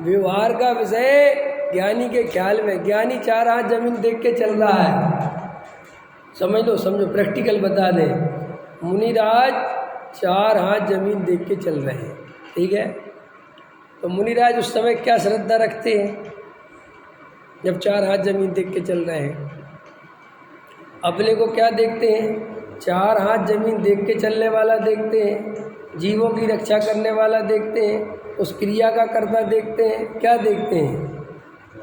व्यवहार का विषय ज्ञानी के ख्याल में, ज्ञानी 4 हाथ जमीन देख के चल रहा है, समझ लो, समझो, प्रैक्टिकल बता दें। मुनिराज 4 हाथ जमीन देख के चल रहे हैं, ठीक है? तो मुनिराज उस समय क्या श्रद्धा रखते हैं जब 4 हाथ जमीन देख के चल रहे हैं? अपने को क्या देखते हैं? 4 हाथ जमीन देख के चलने वाला देखते हैं, जीवों की रक्षा करने वाला देखते हैं, उस क्रिया का कर्ता देखते हैं। क्या देखते हैं?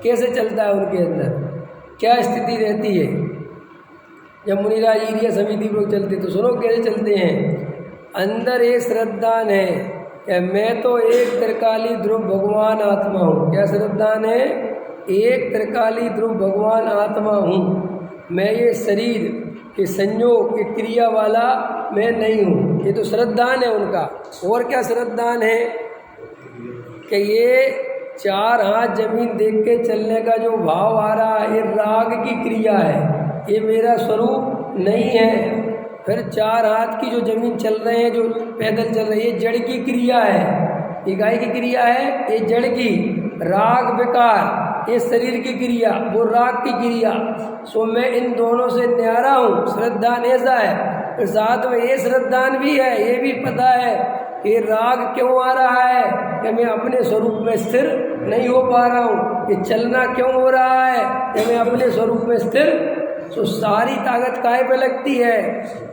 कैसे चलता है उनके अंदर, क्या स्थिति रहती है? जब मुनिराज ईरिया समिति लोग चलते तो सुनो कैसे चलते हैं। अंदर ये श्रद्धान है कि मैं तो एक त्रिकाली ध्रुव भगवान आत्मा हूँ। क्या श्रद्धान है? एक त्रिकाली ध्रुव भगवान आत्मा हूँ। मैं ये शरीर के संयोग के क्रिया वाला मैं नहीं हूँ। ये तो श्रद्धान है उनका। और क्या श्रद्धान है कि ये 4 हाथ जमीन देख के चलने का जो भाव आ रहा है, ये राग की क्रिया है, ये मेरा स्वरूप नहीं है। फिर 4 हाथ की जो जमीन चल रहे हैं, जो पैदल चल रही है, जड़ की क्रिया है। ये गाय की क्रिया है, ये जड़ की। राग विकार, ये शरीर की क्रिया, वो राग की क्रिया। सो मैं इन दोनों से न्यारा हूँ। श्रद्धान ऐसा है। फिर साथ में ये श्रद्धान भी है, ये भी पता है कि राग क्यों आ रहा है, कि मैं अपने स्वरूप में स्थिर नहीं हो पा रहा हूँ। ये चलना क्यों हो रहा है, कि मैं अपने स्वरूप में स्थिर। तो सारी ताकत काहे पे लगती है?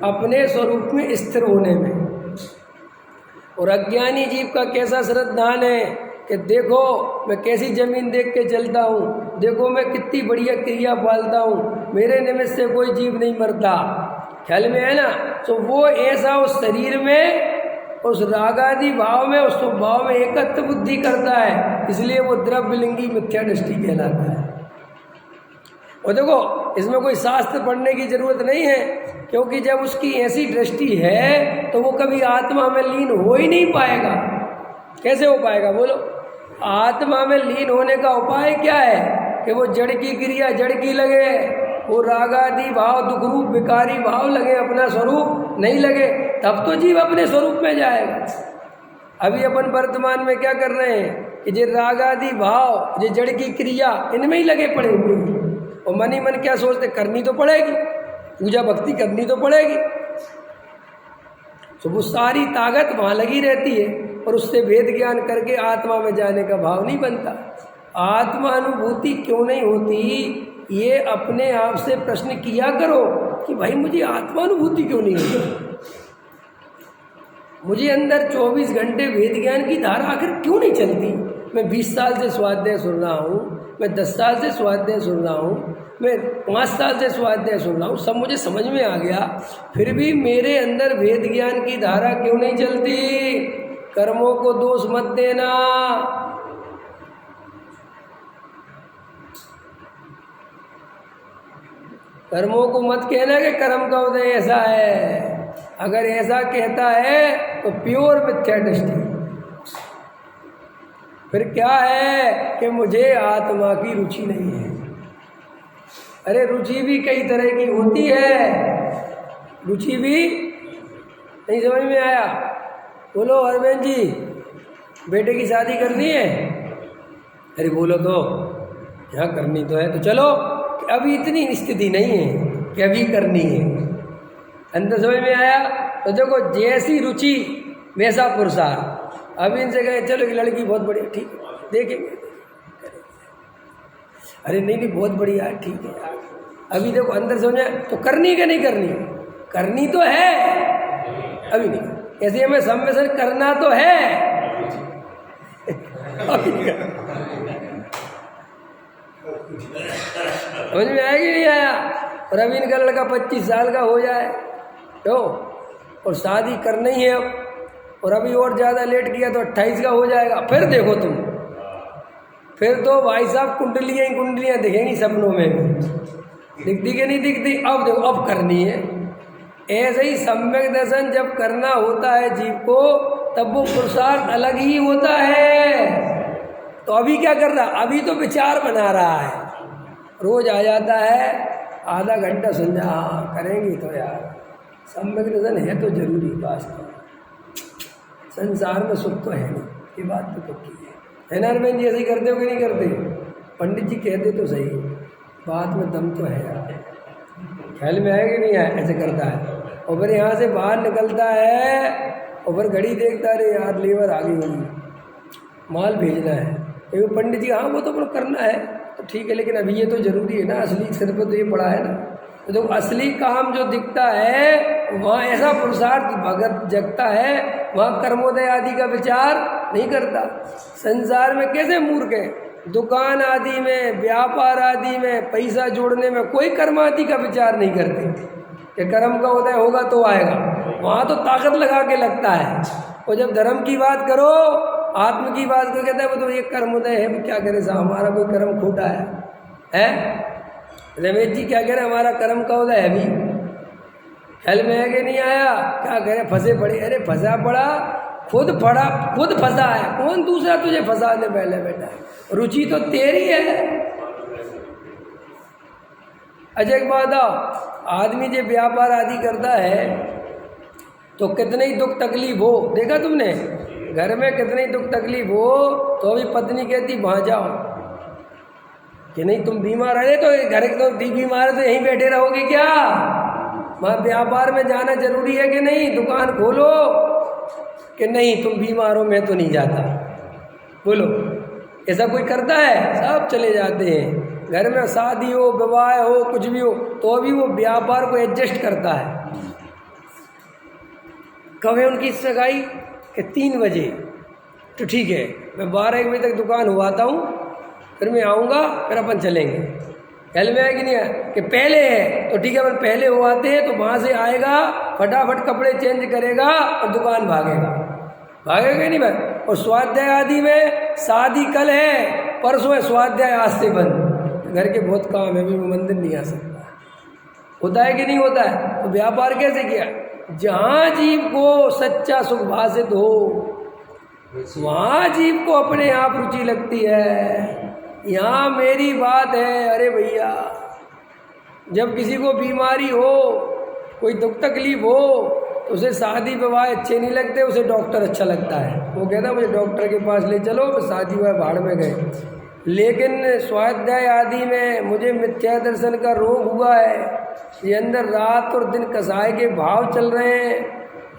अपने स्वरूप में स्थिर होने में। और अज्ञानी जीव का कैसा श्रद्धान है कि देखो मैं कैसी जमीन देख के चलता हूँ, देखो मैं कितनी बढ़िया क्रिया पालता हूँ, मेरे निमित्त से कोई जीव नहीं मरता। ख्याल में है ना? तो वो ऐसा उस शरीर में, उस रागादि भाव में, उस भाव में एकत्व बुद्धि करता है, इसलिए वो द्रव्यलिंगी मिथ्या दृष्टि कहलाता है। और देखो इसमें कोई शास्त्र पढ़ने की जरूरत नहीं है, क्योंकि जब उसकी ऐसी दृष्टि है तो वो कभी आत्मा में लीन हो ही नहीं पाएगा। कैसे हो पाएगा बोलो? आत्मा में लीन होने का उपाय क्या है? कि वो जड़ की क्रिया जड़ की लगे, वो रागादि भाव दुखरूप विकारी भाव लगे, अपना स्वरूप नहीं लगे, तब तो जीव अपने स्वरूप में जाएगा। अभी अपन वर्तमान में क्या कर रहे हैं कि ये रागादि भाव, ये जड़ की क्रिया, इनमें ही लगे पड़े हुए। और मन ही मन क्या सोचते, करनी तो पड़ेगी, पूजा भक्ति करनी तो पड़ेगी। तो वो सारी ताकत वहाँ लगी रहती है, और उससे वेद ज्ञान करके आत्मा में जाने का भाव नहीं बनता। आत्मा अनुभूति क्यों नहीं होती, ये अपने आप से प्रश्न किया करो कि भाई मुझे आत्मा अनुभूति क्यों नहीं होती, मुझे अंदर 24 घंटे वेद ज्ञान की धारा आखिर क्यों नहीं चलती। मैं 20 साल से स्वाध्याय सुन रहा हूँ, मैं 10 साल से स्वाध्याय सुन रहा हूँ, मैं 5 साल से स्वाध्याय सुन रहा हूँ, सब मुझे समझ में आ गया, फिर भी मेरे अंदर वेद ज्ञान की धारा क्यों नहीं चलती। कर्मों को दोष मत देना। कर्मों को मत कहना कि कर्म का उदय ऐसा है। अगर ऐसा कहता है तो प्योर मिथ्या दृष्टि। फिर क्या है कि मुझे आत्मा की रुचि नहीं है। अरे रुचि भी कई तरह की होती है। रुचि भी नहीं समझ में आया। बोलो अरविंद जी, बेटे की शादी करनी है? अरे बोलो तो, यहाँ करनी तो है, तो चलो। अभी इतनी स्थिति नहीं है कि अभी करनी है। अंदर समझ में आया? तो देखो, जैसी रुचि वैसा पुरुषार्थ। अभी इनसे कहें चलो कि लड़की बहुत बढ़िया, ठीक है देखेंगे, अरे नहीं नहीं बहुत बढ़िया है, ठीक है यार, अभी देखो अंदर समझ में, तो करनी क्या नहीं करनी? करनी तो है, अभी नहीं। ऐसे हमें सम्मेलन करना तो है, अभी नहीं करना। समझ में आएगी नहीं आया? और अभी इनका लड़का 25 साल का हो जाए तो, और शादी करनी ही है अब, और अभी और ज़्यादा लेट किया तो 28 का हो जाएगा, फिर देखो तुम, फिर तो भाई साहब कुंडलियाँ ही कुंडलियाँ दिखेंगी सपनों में भी। दिखती कि नहीं दिखती? अब देखो, अब करनी है। ऐसे ही सम्यक दर्शन जब करना होता है जीव को, तब वो पुरुषार्थ अलग ही होता है। तो अभी क्या कर रहा? अभी तो विचार बना रहा है, रोज आ जाता है, आधा घंटा सुन जा, हाँ करेंगे तो यार। सम्यक दर्शन है तो जरूरी वास्तव, संसार में सुख तो है नहीं, ये बात तो पक्की है ना अरविंद जी? ऐसे ही करते हो कि नहीं करते? पंडित जी कहते तो सही, बात में दम तो है यार। ख्याल में आया कि नहीं आया? ऐसे करता है, और फिर यहाँ से बाहर निकलता है, और फिर घड़ी देखता है, अरे यार लेबर आ गई होगी, माल भेजना है। तो पंडित जी, हाँ वो तो करना है, तो ठीक है, लेकिन अभी ये तो जरूरी है ना, असली सिर पर तो ये पड़ा है ना। तो असली काम जो दिखता है वहाँ ऐसा पुरुषार्थ भगत जगता है, वहाँ कर्मोदय आदि का विचार नहीं करता। संसार में कैसे मूर्ख है, दुकान आदि में, व्यापार आदि में, पैसा जोड़ने में कोई कर्म आदि का विचार नहीं करते कि कर्म का उदय होगा तो आएगा। वहाँ तो ताकत लगा के लगता है। और जब धर्म की बात करो, आत्म की बात करो, कहता है वो तो ये कर्म उदय है, क्या करे साहब, हमारा कोई कर्म खोटा है? रमेश जी क्या कह रहे हैं, हमारा कर्म का उदय है भी। ख्याल में है कि नहीं आया? क्या कह रहे, फंसे पड़े? अरे फंसा पड़ा, खुद फंसा है, कौन दूसरा तुझे फंसाने पहले बैठा है? रुचि तो तेरी है। अच्छा एक बात आओ, आदमी जब व्यापार आदि करता है तो कितने ही दुख तकलीफ हो, देखा तुमने? घर में कितनी दुख तकलीफ हो तो अभी पत्नी कहती वहाँ जाओ, कि नहीं तुम बीमार रहे तो घर तो बीमार है तो यहीं बैठे रहोगे क्या? वहाँ व्यापार में जाना जरूरी है कि नहीं? दुकान खोलो, कि नहीं तुम बीमार हो मैं तो नहीं जाता। बोलो, ऐसा कोई करता है? सब चले जाते हैं। घर में शादी हो, विवाह हो, कुछ भी हो, तो अभी वो व्यापार को एडजस्ट करता है। कब है उनकी सगाई? कि 3 बजे, तो ठीक है मैं 12-1 बजे तक दुकान हुआता हूँ, फिर मैं आऊँगा, फिर अपन चलेंगे। ख्याल में है कि नहीं है? कि पहले है तो ठीक है, अपन पहले हुआते हैं, तो वहाँ से आएगा, फटाफट कपड़े चेंज करेगा और दुकान भागेगा कि नहीं भाई? और स्वाध्याय आदि में, शादी कल है, परसों है स्वाध्याय, आज से बंद, घर के बहुत काम है, अभी वो मंदिर नहीं आ सकता। होता है कि नहीं होता है? तो व्यापार कैसे किया? जहाँ जीव को सच्चा सुख भाषित हो, वहाँ जीव को अपने आप रुचि लगती है। यहाँ मेरी बात है, अरे भैया जब किसी को बीमारी हो, कोई दुख तकलीफ हो, तो उसे शादी विवाह अच्छे नहीं लगते, उसे डॉक्टर अच्छा लगता है। वो कहता है मुझे डॉक्टर के पास ले चलो, तो शादी विवाह भाड़ में गए। लेकिन स्वाध्याय आदि में मुझे मिथ्या दर्शन का रोग हुआ है, ये अंदर रात और दिन कसाय के भाव चल रहे हैं,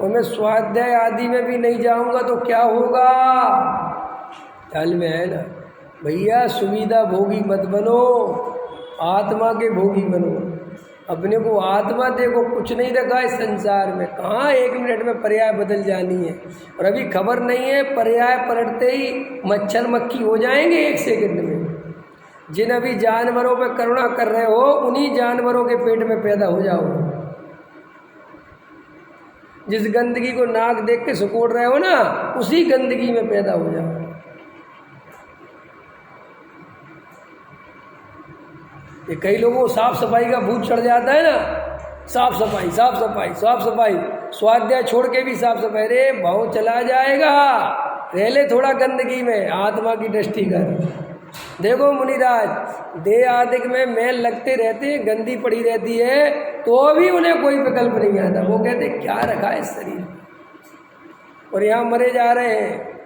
और मैं स्वाध्याय आदि में भी नहीं जाऊंगा तो क्या होगा? ख्याल में है ना भैया? सुविधा भोगी मत बनो, आत्मा के भोगी बनो। अपने को आत्मा देखो, कुछ नहीं रखा इस संसार में, कहाँ 1 मिनट में पर्याय बदल जानी है, और अभी खबर नहीं है पर्याय पलटते ही मच्छर मक्खी हो जाएंगे 1 सेकंड में। जिन अभी जानवरों पे करुणा कर रहे हो, उन्हीं जानवरों के पेट में पैदा हो जाओगे। जिस गंदगी को नाक देख के सुकोड़ रहे हो ना, उसी गंदगी में पैदा हो जाओ। ये कई लोगों को साफ सफाई का भूत चढ़ जाता है ना, साफ सफाई साफ सफाई साफ सफाई, स्वाध्याय छोड़ के भी साफ सफाई। रे भाव चला जाएगा, रह ले थोड़ा गंदगी में, आत्मा की दृष्टि कर। देखो मुनिराज, देह आदि में मैल लगते रहते हैं, गंदी पड़ी रहती है, तो भी उन्हें कोई विकल्प नहीं आता। वो कहते क्या रखा है इस शरीर, और यहाँ मरे जा रहे हैं,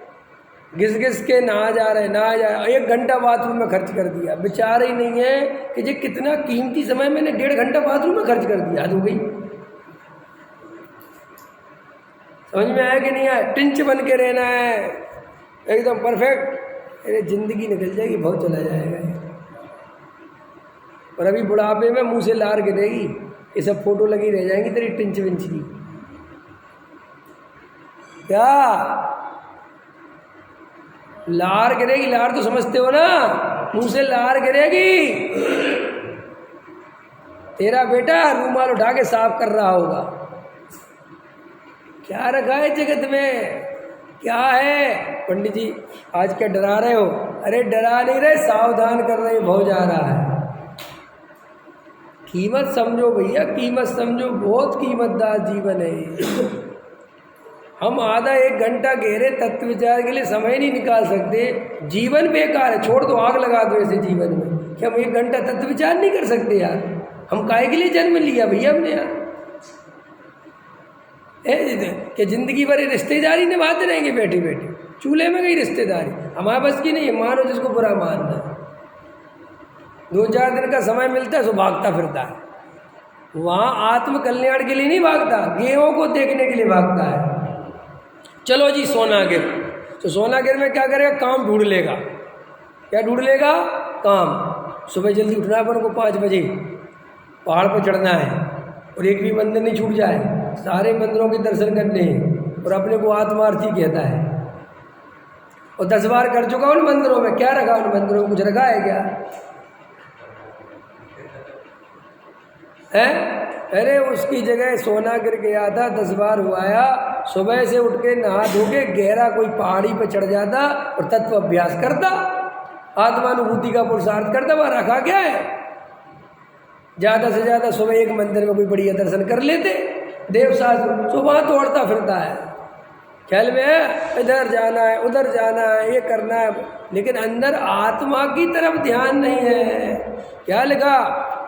घिस घिस के नहा जा रहे, नहा जा 1 घंटा बाथरूम में खर्च कर दिया। विचार ही नहीं है कि ये कितना कीमती समय मैंने 1.5 घंटा बाथरूम में खर्च कर दिया। हद हो गई। समझ में आया कि नहीं आया? टिंच बन के रहना है एकदम परफेक्ट, अरे जिंदगी निकल जाएगी, बहुत चला जाएगा। और अभी बुढ़ापे में मुंह से लार गिरेगी, ये सब फोटो लगी रह जाएंगी तेरी टिंच विंच की। क्या लार गिरेगी? लार तो समझते हो ना, मुंह से लार गिरेगी। तेरा बेटा रूमाल उठा के साफ कर रहा होगा। क्या रखा है जगत में? क्या है? पंडित जी आज क्या डरा रहे हो? अरे डरा नहीं रहे, सावधान कर रहे, बहुत जा रहा है। कीमत समझो भैया, कीमत समझो, बहुत कीमतदार जीवन है। हम आधा 1 घंटा गहरे तत्व विचार के लिए समय नहीं निकाल सकते। जीवन बेकार है, छोड़ दो, आग लगा दो ऐसे जीवन में कि हम 1 घंटा तत्व विचार नहीं कर सकते यार। हम काहे के लिए जन्म लिया भैया हमने यार? कि जिंदगी भर रिश्तेदारी निभाते रहेंगे बैठे बैठे, चूल्हे में गई रिश्तेदारी। हमारे बस की नहीं है, मानो जिसको बुरा मानना है। 2-4 दिन का समय मिलता है, सो भागता फिरता है। वहाँ आत्म कल्याण के लिए नहीं भागता, गेहों को देखने के लिए भागता है। चलो जी सोनागिर, तो सोनागिर में क्या करेगा? काम ढूंढ लेगा। क्या ढूंढ लेगा? काम। सुबह जल्दी उठना है अपन को 5 बजे, पहाड़ पर चढ़ना है, और एक भी मंदिर नहीं छूट जाए, सारे मंदिरों के दर्शन करने हैं, और अपने को आत्मार्थी कहता है। और 10 बार कर चुका उन मंदिरों में। क्या रखा उन मंदिरों में? कुछ रखा है क्या है? अरे उसकी जगह सोनागिर गया था, 10 बार हुआया, सुबह से उठ के नहा धो के गहरा कोई पहाड़ी पर चढ़ जाता और तत्व अभ्यास करता, आत्मानुभूति का पुरुषार्थ करता। वह रखा क्या है? ज़्यादा से ज़्यादा सुबह एक मंदिर में कोई बढ़िया दर्शन कर लेते, देवशास्त्र, तो वहाँ तोड़ता फिरता है, ख्याल में है इधर जाना है, उधर जाना है, ये करना है, लेकिन अंदर आत्मा की तरफ ध्यान नहीं है। क्या लिखा?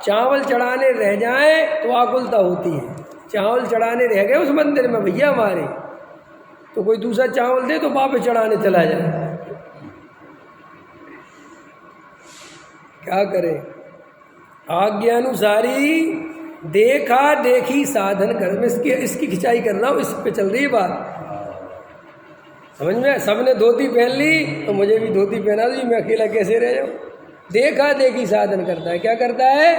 चावल चढ़ाने रह जाए तो आकुलता होती है। चावल चढ़ाने रह गए उस मंदिर में भैया हमारे, तो कोई दूसरा चावल दे तो वापस चढ़ाने चला जाए। क्या करे? आज्ञानुसारी देखा देखी साधन कर। मैं इसकी खिंचाई कर रहा हूँ, इस पे चल रही है बात, समझ में? सबने धोती पहन ली तो मुझे भी धोती पहना दी, मैं अकेला कैसे रह जाऊँ? देखा देखी साधन करता है। क्या करता है?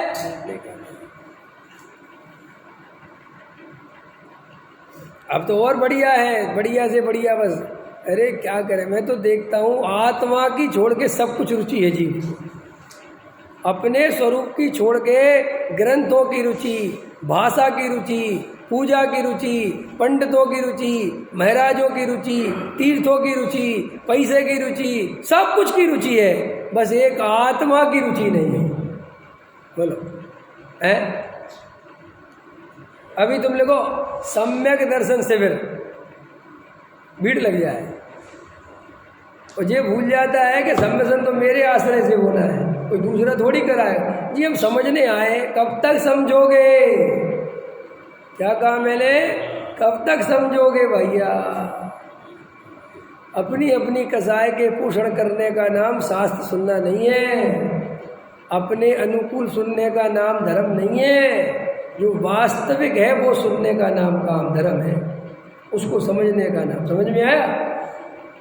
देखा। अब तो और बढ़िया है, बढ़िया से बढ़िया बस। अरे क्या करें, मैं तो देखता हूँ आत्मा की छोड़ के सब कुछ रुचि है जी। अपने स्वरूप की छोड़ के ग्रंथों की रुचि, भाषा की रुचि, पूजा की रुचि, पंडितों की रुचि, महाराजों की रुचि, तीर्थों की रुचि, पैसे की रुचि, सब कुछ की रुचि है, बस एक आत्मा की रुचि नहीं है। बोलो है? अभी तुम लोगों सम्यक दर्शन शिविर, भीड़ लग जाए और ये भूल जाता है कि सम्मेलन तो मेरे आश्रय से होना है, कोई दूसरा थोड़ी कराए जी। हम समझने आए, कब तक समझोगे? क्या कहा मैंने? कब तक समझोगे भैया? अपनी अपनी कसाय के पोषण करने का नाम शास्त्र सुनना नहीं है, अपने अनुकूल सुनने का नाम धर्म नहीं है। जो वास्तविक है वो सुनने का नाम काम धर्म है, उसको समझने का नाम। समझ में आया?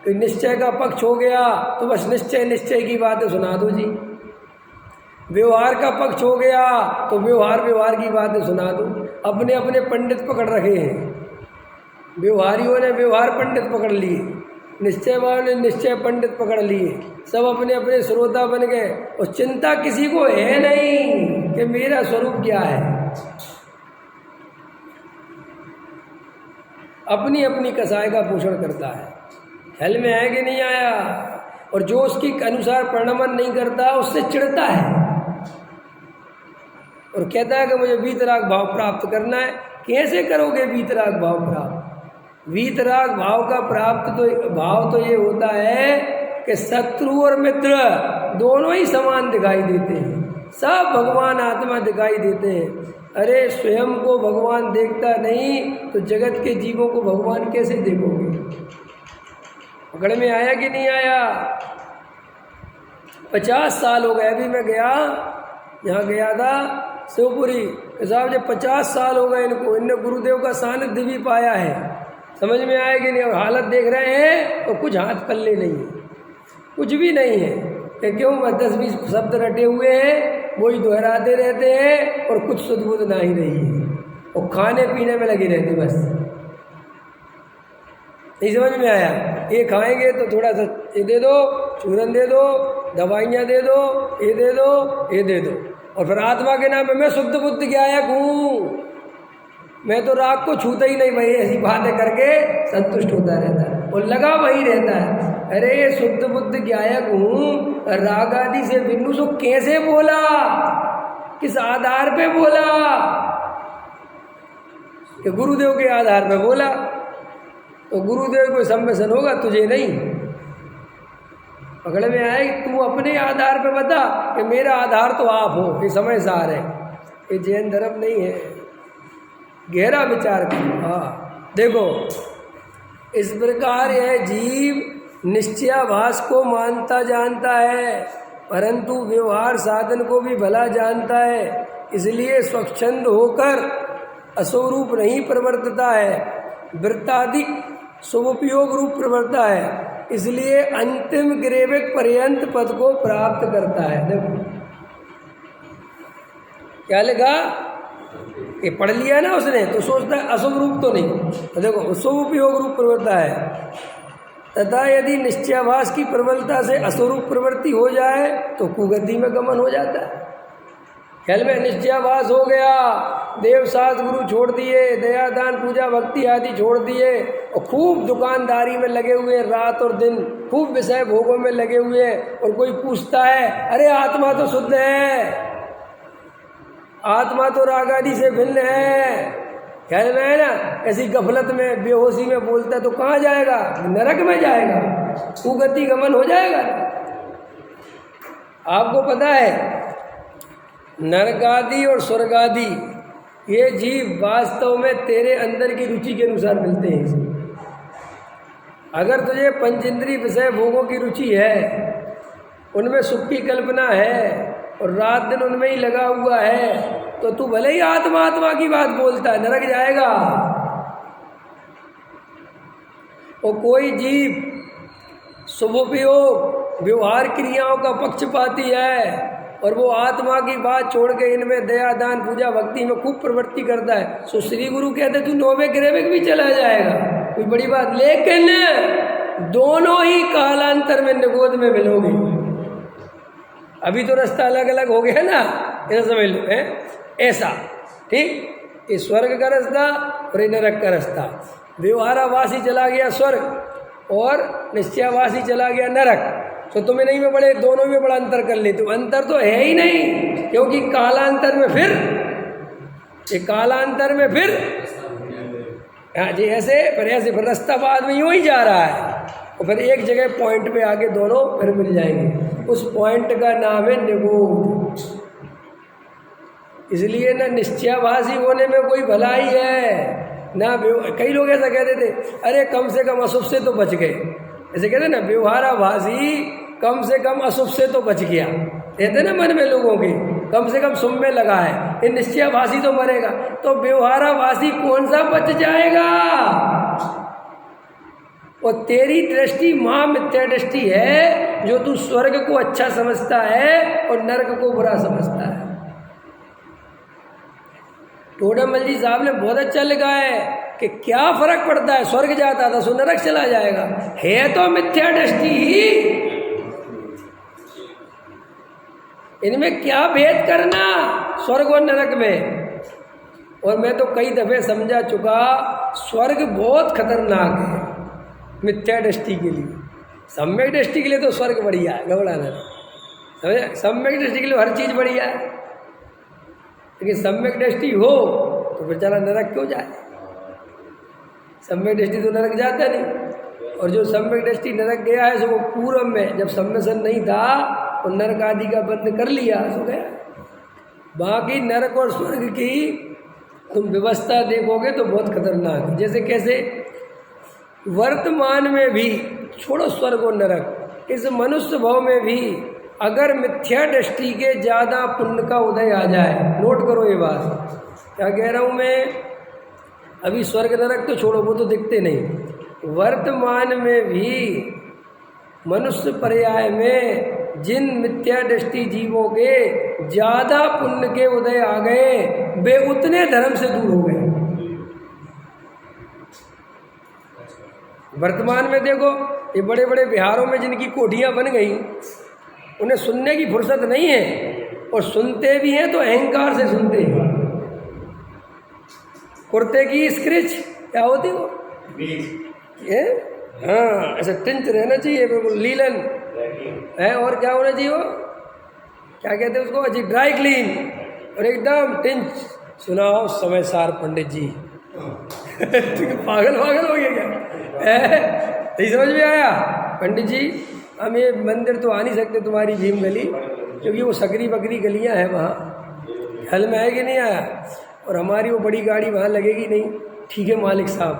कि निश्चय का पक्ष हो गया तो बस निश्चय निश्चय की बातें सुना दो जी। व्यवहार का पक्ष हो गया तो व्यवहार की बातें सुना दो। अपने अपने पंडित पकड़ रखे हैं, व्यवहारियों ने व्यवहार पंडित पकड़ लिए, निश्चय वालों ने निश्चय पंडित पकड़ लिए, सब अपने अपने श्रोता बन गए और चिंता किसी को है नहीं कि मेरा स्वरूप क्या है। अपनी अपनी कसाय का पोषण करता है। ख्याल में आया कि नहीं आया? और जो उसके अनुसार परिणमन नहीं करता उससे चिढ़ता है और कहता है कि मुझे वीतराग भाव प्राप्त करना है। कैसे करोगे वीतराग भाव प्राप्त? वीतराग भाव का भाव तो ये होता है कि शत्रु और मित्र दोनों ही समान दिखाई देते हैं, सब भगवान आत्मा दिखाई देते हैं। अरे स्वयं को भगवान देखता नहीं तो जगत के जीवों को भगवान कैसे देखोगे? पकड़ में आया कि नहीं आया? 50 साल हो गए। अभी मैं गया, यहाँ गया था शिवपुरी, साहब जब 50 साल हो गए इनको, इनने गुरुदेव का सानिध्य भी पाया है। समझ में आया कि नहीं? और हालत देख रहे हैं तो कुछ हाथ पल्ले नहीं है, कुछ भी नहीं है। कि क्यों? 10-20 शब्द रटे हुए हैं, वही दोहराते रहते हैं और कुछ सुध बुध ना ही रही है, और खाने पीने में लगे रहते बस। नहीं समझ में आया? ये खाएंगे तो थोड़ा सा ये दे दो, चूरन दे दो, दवाइयाँ दे दो, ये दे दो, ये दे दो, और फिर आत्मा के नाम में मैं शुद्ध बुद्ध गायक हूँ, मैं तो राग को छूता ही नहीं भाई, ऐसी बातें करके संतुष्ट होता रहता है और लगा वही रहता है। अरे शुद्ध बुद्ध गायक हूँ, राग आदि से बिन्नू सो कैसे बोला, किस आधार पे बोला? कि गुरुदेव के आधार पे बोला, तो गुरुदेव को सम्मेलन होगा, तुझे नहीं। पकड़ में आए? तू अपने आधार पे बता कि मेरा आधार तो आप हो, ये समय सार है। ये जैन धर्म नहीं है, गहरा विचार करो। हाँ देखो, इस प्रकार यह जीव निश्चयाभास को मानता जानता है, परंतु व्यवहार साधन को भी भला जानता है, इसलिए स्वच्छंद होकर अस्वरूप नहीं प्रवर्तता है, वृत्तादि शुभोपयोग रूप प्रवर्तता है, इसलिए अंतिम ग्रेविक पर्यंत पद को प्राप्त करता है। देखो क्या लिखा, ये पढ़ लिया ना उसने, तो सोचता है अशुभ रूप तो नहीं, तो देखो शुभ उपयोग रूप प्रवृत्ता है। तथा यदि निश्चयाभास की प्रबलता से अस्वरूप प्रवृत्ति हो जाए तो कुगति में गमन हो जाता है। ख्याल में निश्चयाभास हो गया, देव शास्त्र गुरु छोड़ दिए, दया दान पूजा भक्ति आदि छोड़ दिए, और खूब दुकानदारी में लगे हुए रात और दिन, खूब विषय भोगों में लगे हुए, और कोई पूछता है अरे आत्मा तो शुद्ध है, आत्मा तो राग आदि से भिन्न है, ख्याल में है ना? ऐसी गफलत में बेहोशी में बोलता है तो कहाँ जाएगा? नरक में जाएगा, कुगति गमन हो जाएगा। आपको पता है नरक आदि और स्वर्ग आदि ये जीव वास्तव में तेरे अंदर की रुचि के अनुसार मिलते हैं। अगर तुझे पंचेंद्रिय विषय भोगों की रुचि है, उनमें सुख की कल्पना है और रात दिन उनमें ही लगा हुआ है, तो तू भले ही आत्मा आत्मा की बात बोलता है, नरक जाएगा। और कोई जीव शुभोपयोग व्यवहार क्रियाओं का पक्षपाती है और वो आत्मा की बात छोड़ के इनमें दया दान पूजा भक्ति में खूब प्रवृत्ति करता है, तो श्री गुरु कहते तू नौवे ग्रेविक भी चला जाएगा, कोई बड़ी बात। लेकिन दोनों ही कालांतर में निगोद में मिलोगे। अभी तो रास्ता अलग अलग हो गया ना, ऐसा समझ लो है ऐसा, ठीक? ये स्वर्ग का रास्ता और ये नरक का रास्ता। व्यवहारावासी चला गया स्वर्ग और निश्चयावासी चला गया नरक, तो तुम्हें नहीं में बड़े, दोनों में बड़ा अंतर कर लेते हो। अंतर तो है ही नहीं, क्योंकि कालांतर में फिर ये कालांतर में फिर हाँ जी ऐसे फिर रास्ता बाद में यूँ ही जा रहा है, और फिर एक जगह पॉइंट पे आके दोनों फिर मिल जाएंगे। उस पॉइंट का नाम है निगोध। इसलिए ना निश्चयाभासी होने में कोई भलाई है ना। कई लोग ऐसा कहते थे अरे कम से कम अशुभ से तो बच गए, ऐसे कहते ना व्यवहाराभासी कम से कम अशुभ से तो बच गया, कहते ना मन में लोगों के कम से कम शुभ में लगा है, ये निश्चयाभासी तो मरेगा। तो व्यवहाराभासी कौन सा बच जाएगा? और तेरी दृष्टि महामिथ्या दृष्टि है, जो तू स्वर्ग को अच्छा समझता है और नरक को बुरा समझता है। टोडामल जी साहब ने बहुत अच्छा लिखा है कि क्या फर्क पड़ता है, स्वर्ग जाता था सो नरक चला जाएगा, है तो मिथ्या दृष्टि ही, इनमें क्या भेद करना स्वर्ग और नरक में। और मैं तो कई दफे समझा चुका, स्वर्ग बहुत खतरनाक है मिथ्या दृष्टि के लिए। सम्यक दृष्टि के लिए तो स्वर्ग बढ़िया है, घबराना समझे। सम्यक दृष्टि के लिए हर चीज़ बढ़िया है, लेकिन सम्यक दृष्टि हो तो फिर चला नरक क्यों जाए? सम्यक दृष्टि तो नरक जाता नहीं, और जो सम्यक दृष्टि नरक गया है सो वो पूर्व में जब सम्मेलन नहीं था और नरक आदि का बंद कर लिया सो गया। बाकी नरक और स्वर्ग की तुम व्यवस्था देखोगे तो बहुत खतरनाक है। जैसे कैसे वर्तमान में भी, छोड़ो स्वर्ग और नरक, इस मनुष्य भाव में भी अगर मिथ्या दृष्टि के ज़्यादा पुण्य का उदय आ जाए, नोट करो ये बात, क्या कह रहा हूँ मैं, अभी स्वर्ग नरक तो छोड़ो, वो तो दिखते नहीं, वर्तमान में भी मनुष्य पर्याय में जिन मिथ्या दृष्टि जीवों के ज़्यादा पुण्य के उदय आ गए, वे उतने धर्म से दूर हो गए। वर्तमान में देखो, ये बड़े बड़े बिहारों में जिनकी कोठियाँ बन गई, उन्हें सुनने की फुर्सत नहीं है, और सुनते भी हैं तो अहंकार से सुनते हैं। कुर्ते की स्क्रिच क्या होती वो, ये हाँ ऐसा टिंच रहना चाहिए बिल्कुल लीलन है, और क्या होना चाहिए वो, क्या कहते हैं उसको, अजी ड्राई क्लीन, और एकदम टिंच। सुनाओ समय सार पंडित जी। पागल पागल हो गया क्या, नहीं समझ में आया पंडित जी, हम ये मंदिर तो आ नहीं सकते तुम्हारी भीम गली, क्योंकि वो सकरी बकरी गलियां हैं वहाँ, हल में है कि नहीं आया, और हमारी वो बड़ी गाड़ी वहाँ लगेगी नहीं। ठीक है मालिक साहब,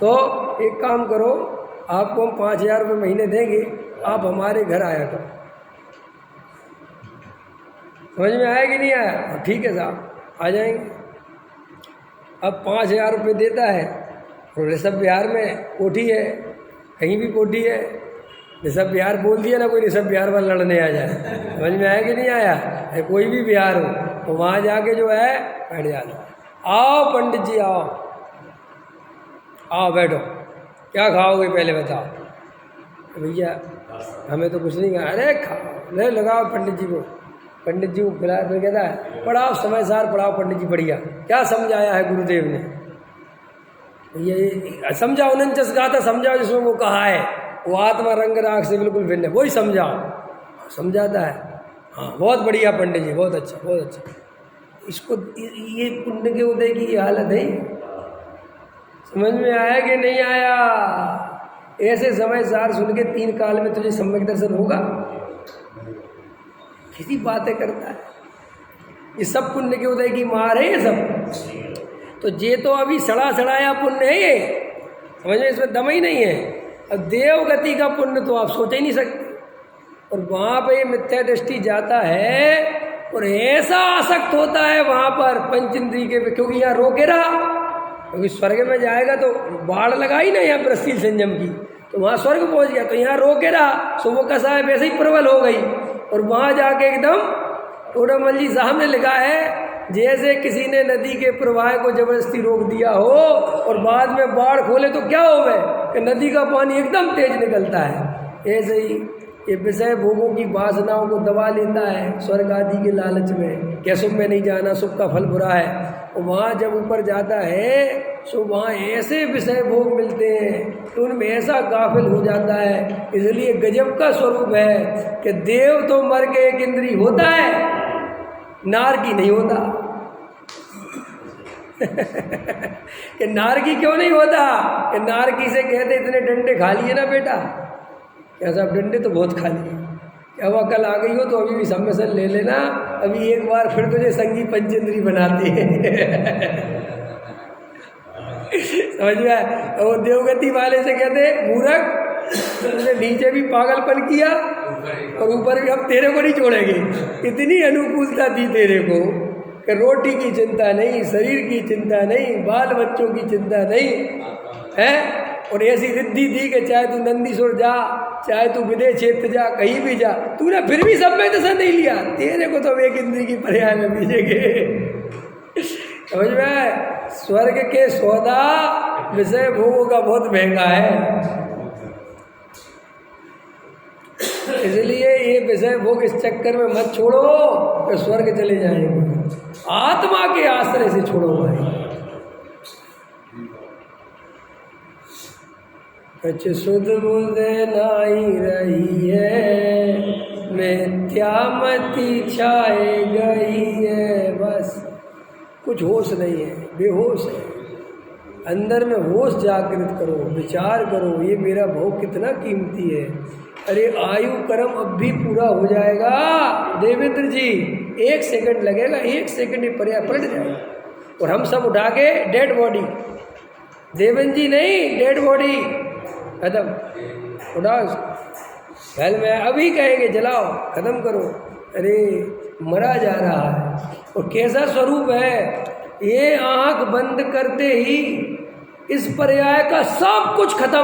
तो एक काम करो, आपको हम 5,000 रुपये महीने देंगे, आप हमारे घर आया करो। समझ में आया कि नहीं आया, ठीक है साहब आ जाएंगे। अब 5,000 रुपये देता है, और ऋषभ बिहार में कोठी है, कहीं भी कोठी है, ऋषभ बिहार बोल दिया ना, कोई ऋषभ बिहार वाला लड़ने आ जाए। समझ में आया कि नहीं आया, है कोई भी बिहार हो तो वहाँ जाके जो है बैठ जाना, आओ पंडित जी आओ, आओ बैठो, क्या खाओगे पहले बताओ। तो भैया हमें तो कुछ नहीं कहा, अरे खाओ, ले लगाओ पंडित जी को, पंडित जी को खिलाया, फिर कहता है पढ़ाओ समय सार पढ़ाओ पंडित जी बढ़िया, क्या समझाया है गुरुदेव ने, ये समझाओ, उनचास गाथा समझाओ जिसमें वो कहा है, वो आत्मा रंग राग से बिल्कुल भिन्न है, वही समझाओ। समझाता है, हाँ बहुत बढ़िया पंडित जी, बहुत अच्छा बहुत अच्छा। इसको ये पुण्य के उदय की हालत है। समझ में आया कि नहीं आया, ऐसे समय सार सुन के 3 काल में तुझे सम्यक दर्शन होगा, किसी बातें करता है, ये सब पुण्य के उदय की मार है ये सब। तो ये तो अभी सड़ा सड़ाया पुण्य है ये, समझ में, इसमें दम ही नहीं है। अब देवगति का पुण्य तो आप सोच ही नहीं सकते, और वहाँ पे मिथ्या दृष्टि जाता है और ऐसा आसक्त होता है वहाँ पर पंच इंद्रिय के, क्योंकि यहाँ रोके रहा, क्योंकि स्वर्ग में जाएगा तो बाढ़ लगाई ना यहाँ पर शील संयम की, तो वहाँ स्वर्ग पहुँच गया, तो यहाँ रोके रहा, सो वो कैसा है वैसे ही प्रबल हो गई, और वहाँ जाके एकदम टोडामल जी साहब ने लिखा है, जैसे किसी ने नदी के प्रवाह को जबरदस्ती रोक दिया हो और बाद में बाढ़ खोले तो क्या हो गए कि नदी का पानी एकदम तेज निकलता है। ऐसे ही ये विषय भोगों की वासनाओं को दबा लेता है स्वर्ग आदि के लालच में, क्या शुभ में नहीं जाना, शुभ का फल बुरा है। और वहाँ जब ऊपर जाता है तो वहाँ ऐसे विषय भोग मिलते हैं कि उनमें ऐसा गाफिल हो जाता है। इसलिए गजब का स्वरूप है कि देव तो मर के एक इंद्री होता है, नारकी नहीं होता। कि नारकी क्यों नहीं होता, कि नारकी से कहते इतने डंडे खा लिए ना बेटा, क्या साहब डंडे तो बहुत खा लिए, क्या हुआ कल आ गई हो तो अभी भी सम्मेसन ले लेना, अभी एक बार फिर तुझे संगी पंचेंद्री बनाते हैं। समझ में आया। वो देवगति वाले से कहते मूर्ख, तुमने नीचे भी पागलपन किया और ऊपर भी हम तेरे को नहीं छोड़ेंगे। इतनी अनुकूलता दी तेरे को कि रोटी की चिंता नहीं, शरीर की चिंता नहीं, बाल बच्चों की चिंता नहीं है, और ऐसी रिद्धि दी कि चाहे तू नंदीश्वर जा, चाहे तू विदेश क्षेत्र जा, कहीं भी जा, तूने फिर भी सब में दर्शन नहीं लिया, तेरे को तो एक इंद्री की पर्याय में भेजेंगे। समझ में, स्वर्ग के सौदा विषय भोगों का बहुत महंगा है, इसलिए ये विषय भोग इस चक्कर में मत छोड़ो तो स्वर्ग चले जाएंगे। आत्मा के आश्रय से छोड़ो भाई। कछ सुध बुध नाई रही है, मिथ्यामति छाए गई है, बस कुछ होश नहीं है, बेहोश है। अंदर में होश जागृत करो, विचार करो, ये मेरा भोग कितना कीमती है। अरे आयु कर्म अब भी पूरा हो जाएगा देवेंद्र जी, 1 सेकंड लगेगा, 1 सेकंड में पर्याय पलट जाएगा और हम सब उठा के डेड बॉडी, देवेंद्र जी नहीं, डेड बॉडी खत्म, उठाओ कल में अभी कहेंगे जलाओ खत्म करो। अरे मरा जा रहा है और कैसा स्वरूप है, ये आंख बंद करते ही इस पर्याय का सब कुछ खत्म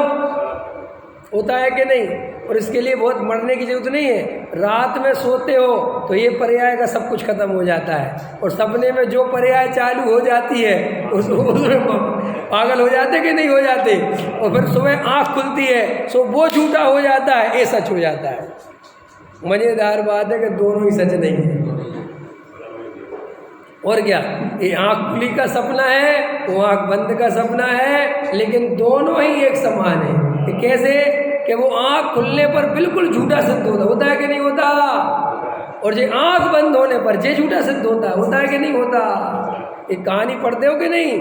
होता है कि नहीं। और इसके लिए बहुत मरने की जरूरत नहीं है, रात में सोते हो तो ये पर्याय का सब कुछ खत्म हो जाता है और सपने में जो पर्याय चालू हो जाती है उसमें पागल हो जाते कि नहीं हो जाते, और फिर सुबह आँख खुलती है सो वो झूठा हो जाता है, ये सच हो जाता है। मज़ेदार बात है कि दोनों ही सच नहीं है। और क्या, ये आँख खुली का सपना है, वो आँख बंद का सपना है, लेकिन दोनों ही एक समान है। कि कैसे कि वो आँख खुलने पर बिल्कुल झूठा सिद्ध होता है कि नहीं होता, और जो आँख बंद होने पर जे झूठा सिद्ध होता है कि नहीं होता। एक कहानी पढ़ते हो कि नहीं,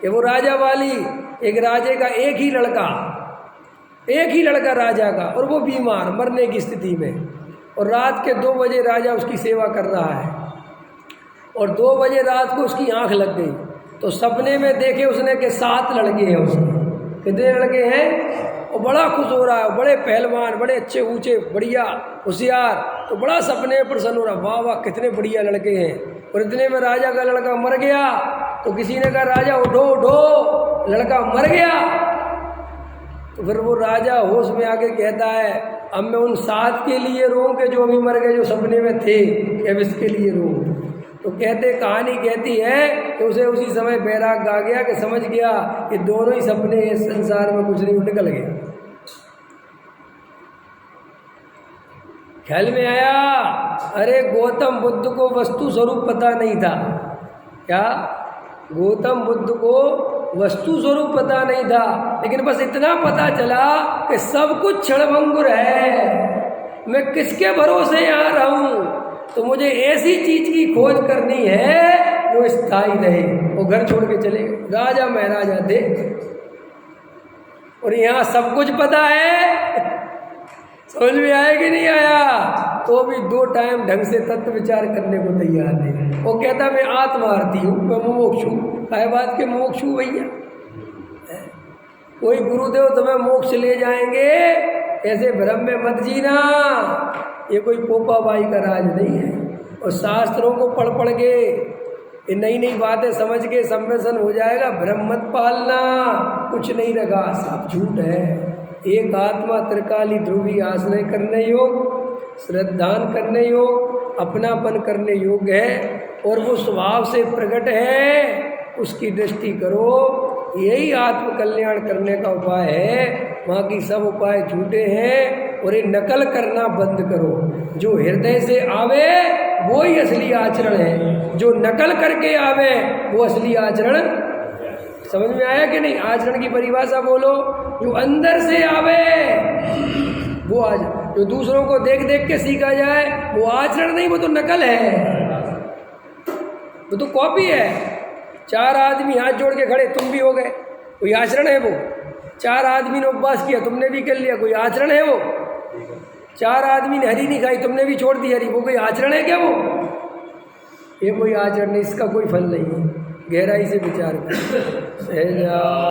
कि वो राजा वाली, एक राजे का एक ही लड़का राजा का, और वो बीमार मरने की स्थिति में, और रात के 2 बजे राजा उसकी सेवा कर रहा है, और 2 बजे रात को उसकी आंख लग गई तो सपने में देखे उसने कि 7 लड़के हैं उसके। कितने लड़के हैं, और बड़ा खुश हो रहा है, बड़े पहलवान, बड़े अच्छे ऊंचे, बढ़िया होशियार, तो बड़ा सपने में प्रसन्न हो रहा, वाह वाह कितने बढ़िया लड़के हैं। और इतने में राजा का लड़का मर गया, तो किसी ने कहा राजा उठो उठो, लड़का मर गया। तो फिर वो राजा होश में आके कहता है अब मैं उन 7 के लिए रोऊं कि जो अभी मर गए, जो सपने में थे, अब इसके लिए रोऊं। तो कहानी कहती है कि उसे उसी समय बैराग आ गया कि समझ गया कि दोनों ही सपने इस संसार में कुछ नहीं, निकल गया। ख्याल में आया। अरे गौतम बुद्ध को वस्तु स्वरूप पता नहीं था, क्या गौतम बुद्ध को वस्तु स्वरूप पता नहीं था, लेकिन बस इतना पता चला कि सब कुछ क्षणभंगुर है, मैं किसके भरोसे यहाँ रहूं, तो मुझे ऐसी चीज की खोज करनी है जो स्थायी रहे। वो घर छोड़ के चले गए, राजा महाराजा थे, और यहाँ सब कुछ पता है, समझ में आया कि नहीं आया, तो भी 2 टाइम ढंग से तत्व विचार करने को तैयार नहीं। वो कहता मैं आत्मार्थी हूँ, मैं मोक्ष हूँ, काय बात के मोक्ष हूँ भैया, कोई गुरुदेव तुम्हें मोक्ष ले जाएंगे, ऐसे भ्रम में मत जीना, ये कोई पोपाबाई का राज नहीं है। और शास्त्रों को पढ़ के ये नई नई बातें समझ के सम्मेलन हो जाएगा, भ्रम मत पालना, कुछ नहीं रखा, सब झूठ है। एक आत्मा त्रिकाली ध्रुवी आश्रय करने योग, श्रद्धान करने योग, अपनापन करने योग्य है, और वो स्वभाव से प्रकट है, उसकी दृष्टि करो, यही आत्म कल्याण करने का उपाय है। बाकी सब उपाय झूठे हैं, और ये नकल करना बंद करो। जो हृदय से आवे वो ही असली आचरण है, जो नकल करके आवे वो असली आचरण। समझ में आया कि नहीं, आचरण की परिभाषा बोलो। जो अंदर से आवे वो आचरण, जो दूसरों को देख देख के सीखा जाए वो आचरण नहीं, वो तो नकल है, वो तो कॉपी है। 4 आदमी हाथ जोड़ के खड़े, तुम भी हो गए, कोई आचरण है वो? 4 आदमी ने उपवास किया, तुमने भी कर लिया, कोई आचरण है वो? 4 आदमी ने हरी नहीं खाई, तुमने भी छोड़ दी हरी, वो कोई आचरण है क्या वो? ये कोई आचरण नहीं, इसका कोई फल नहीं है। गहराई से विचार कर।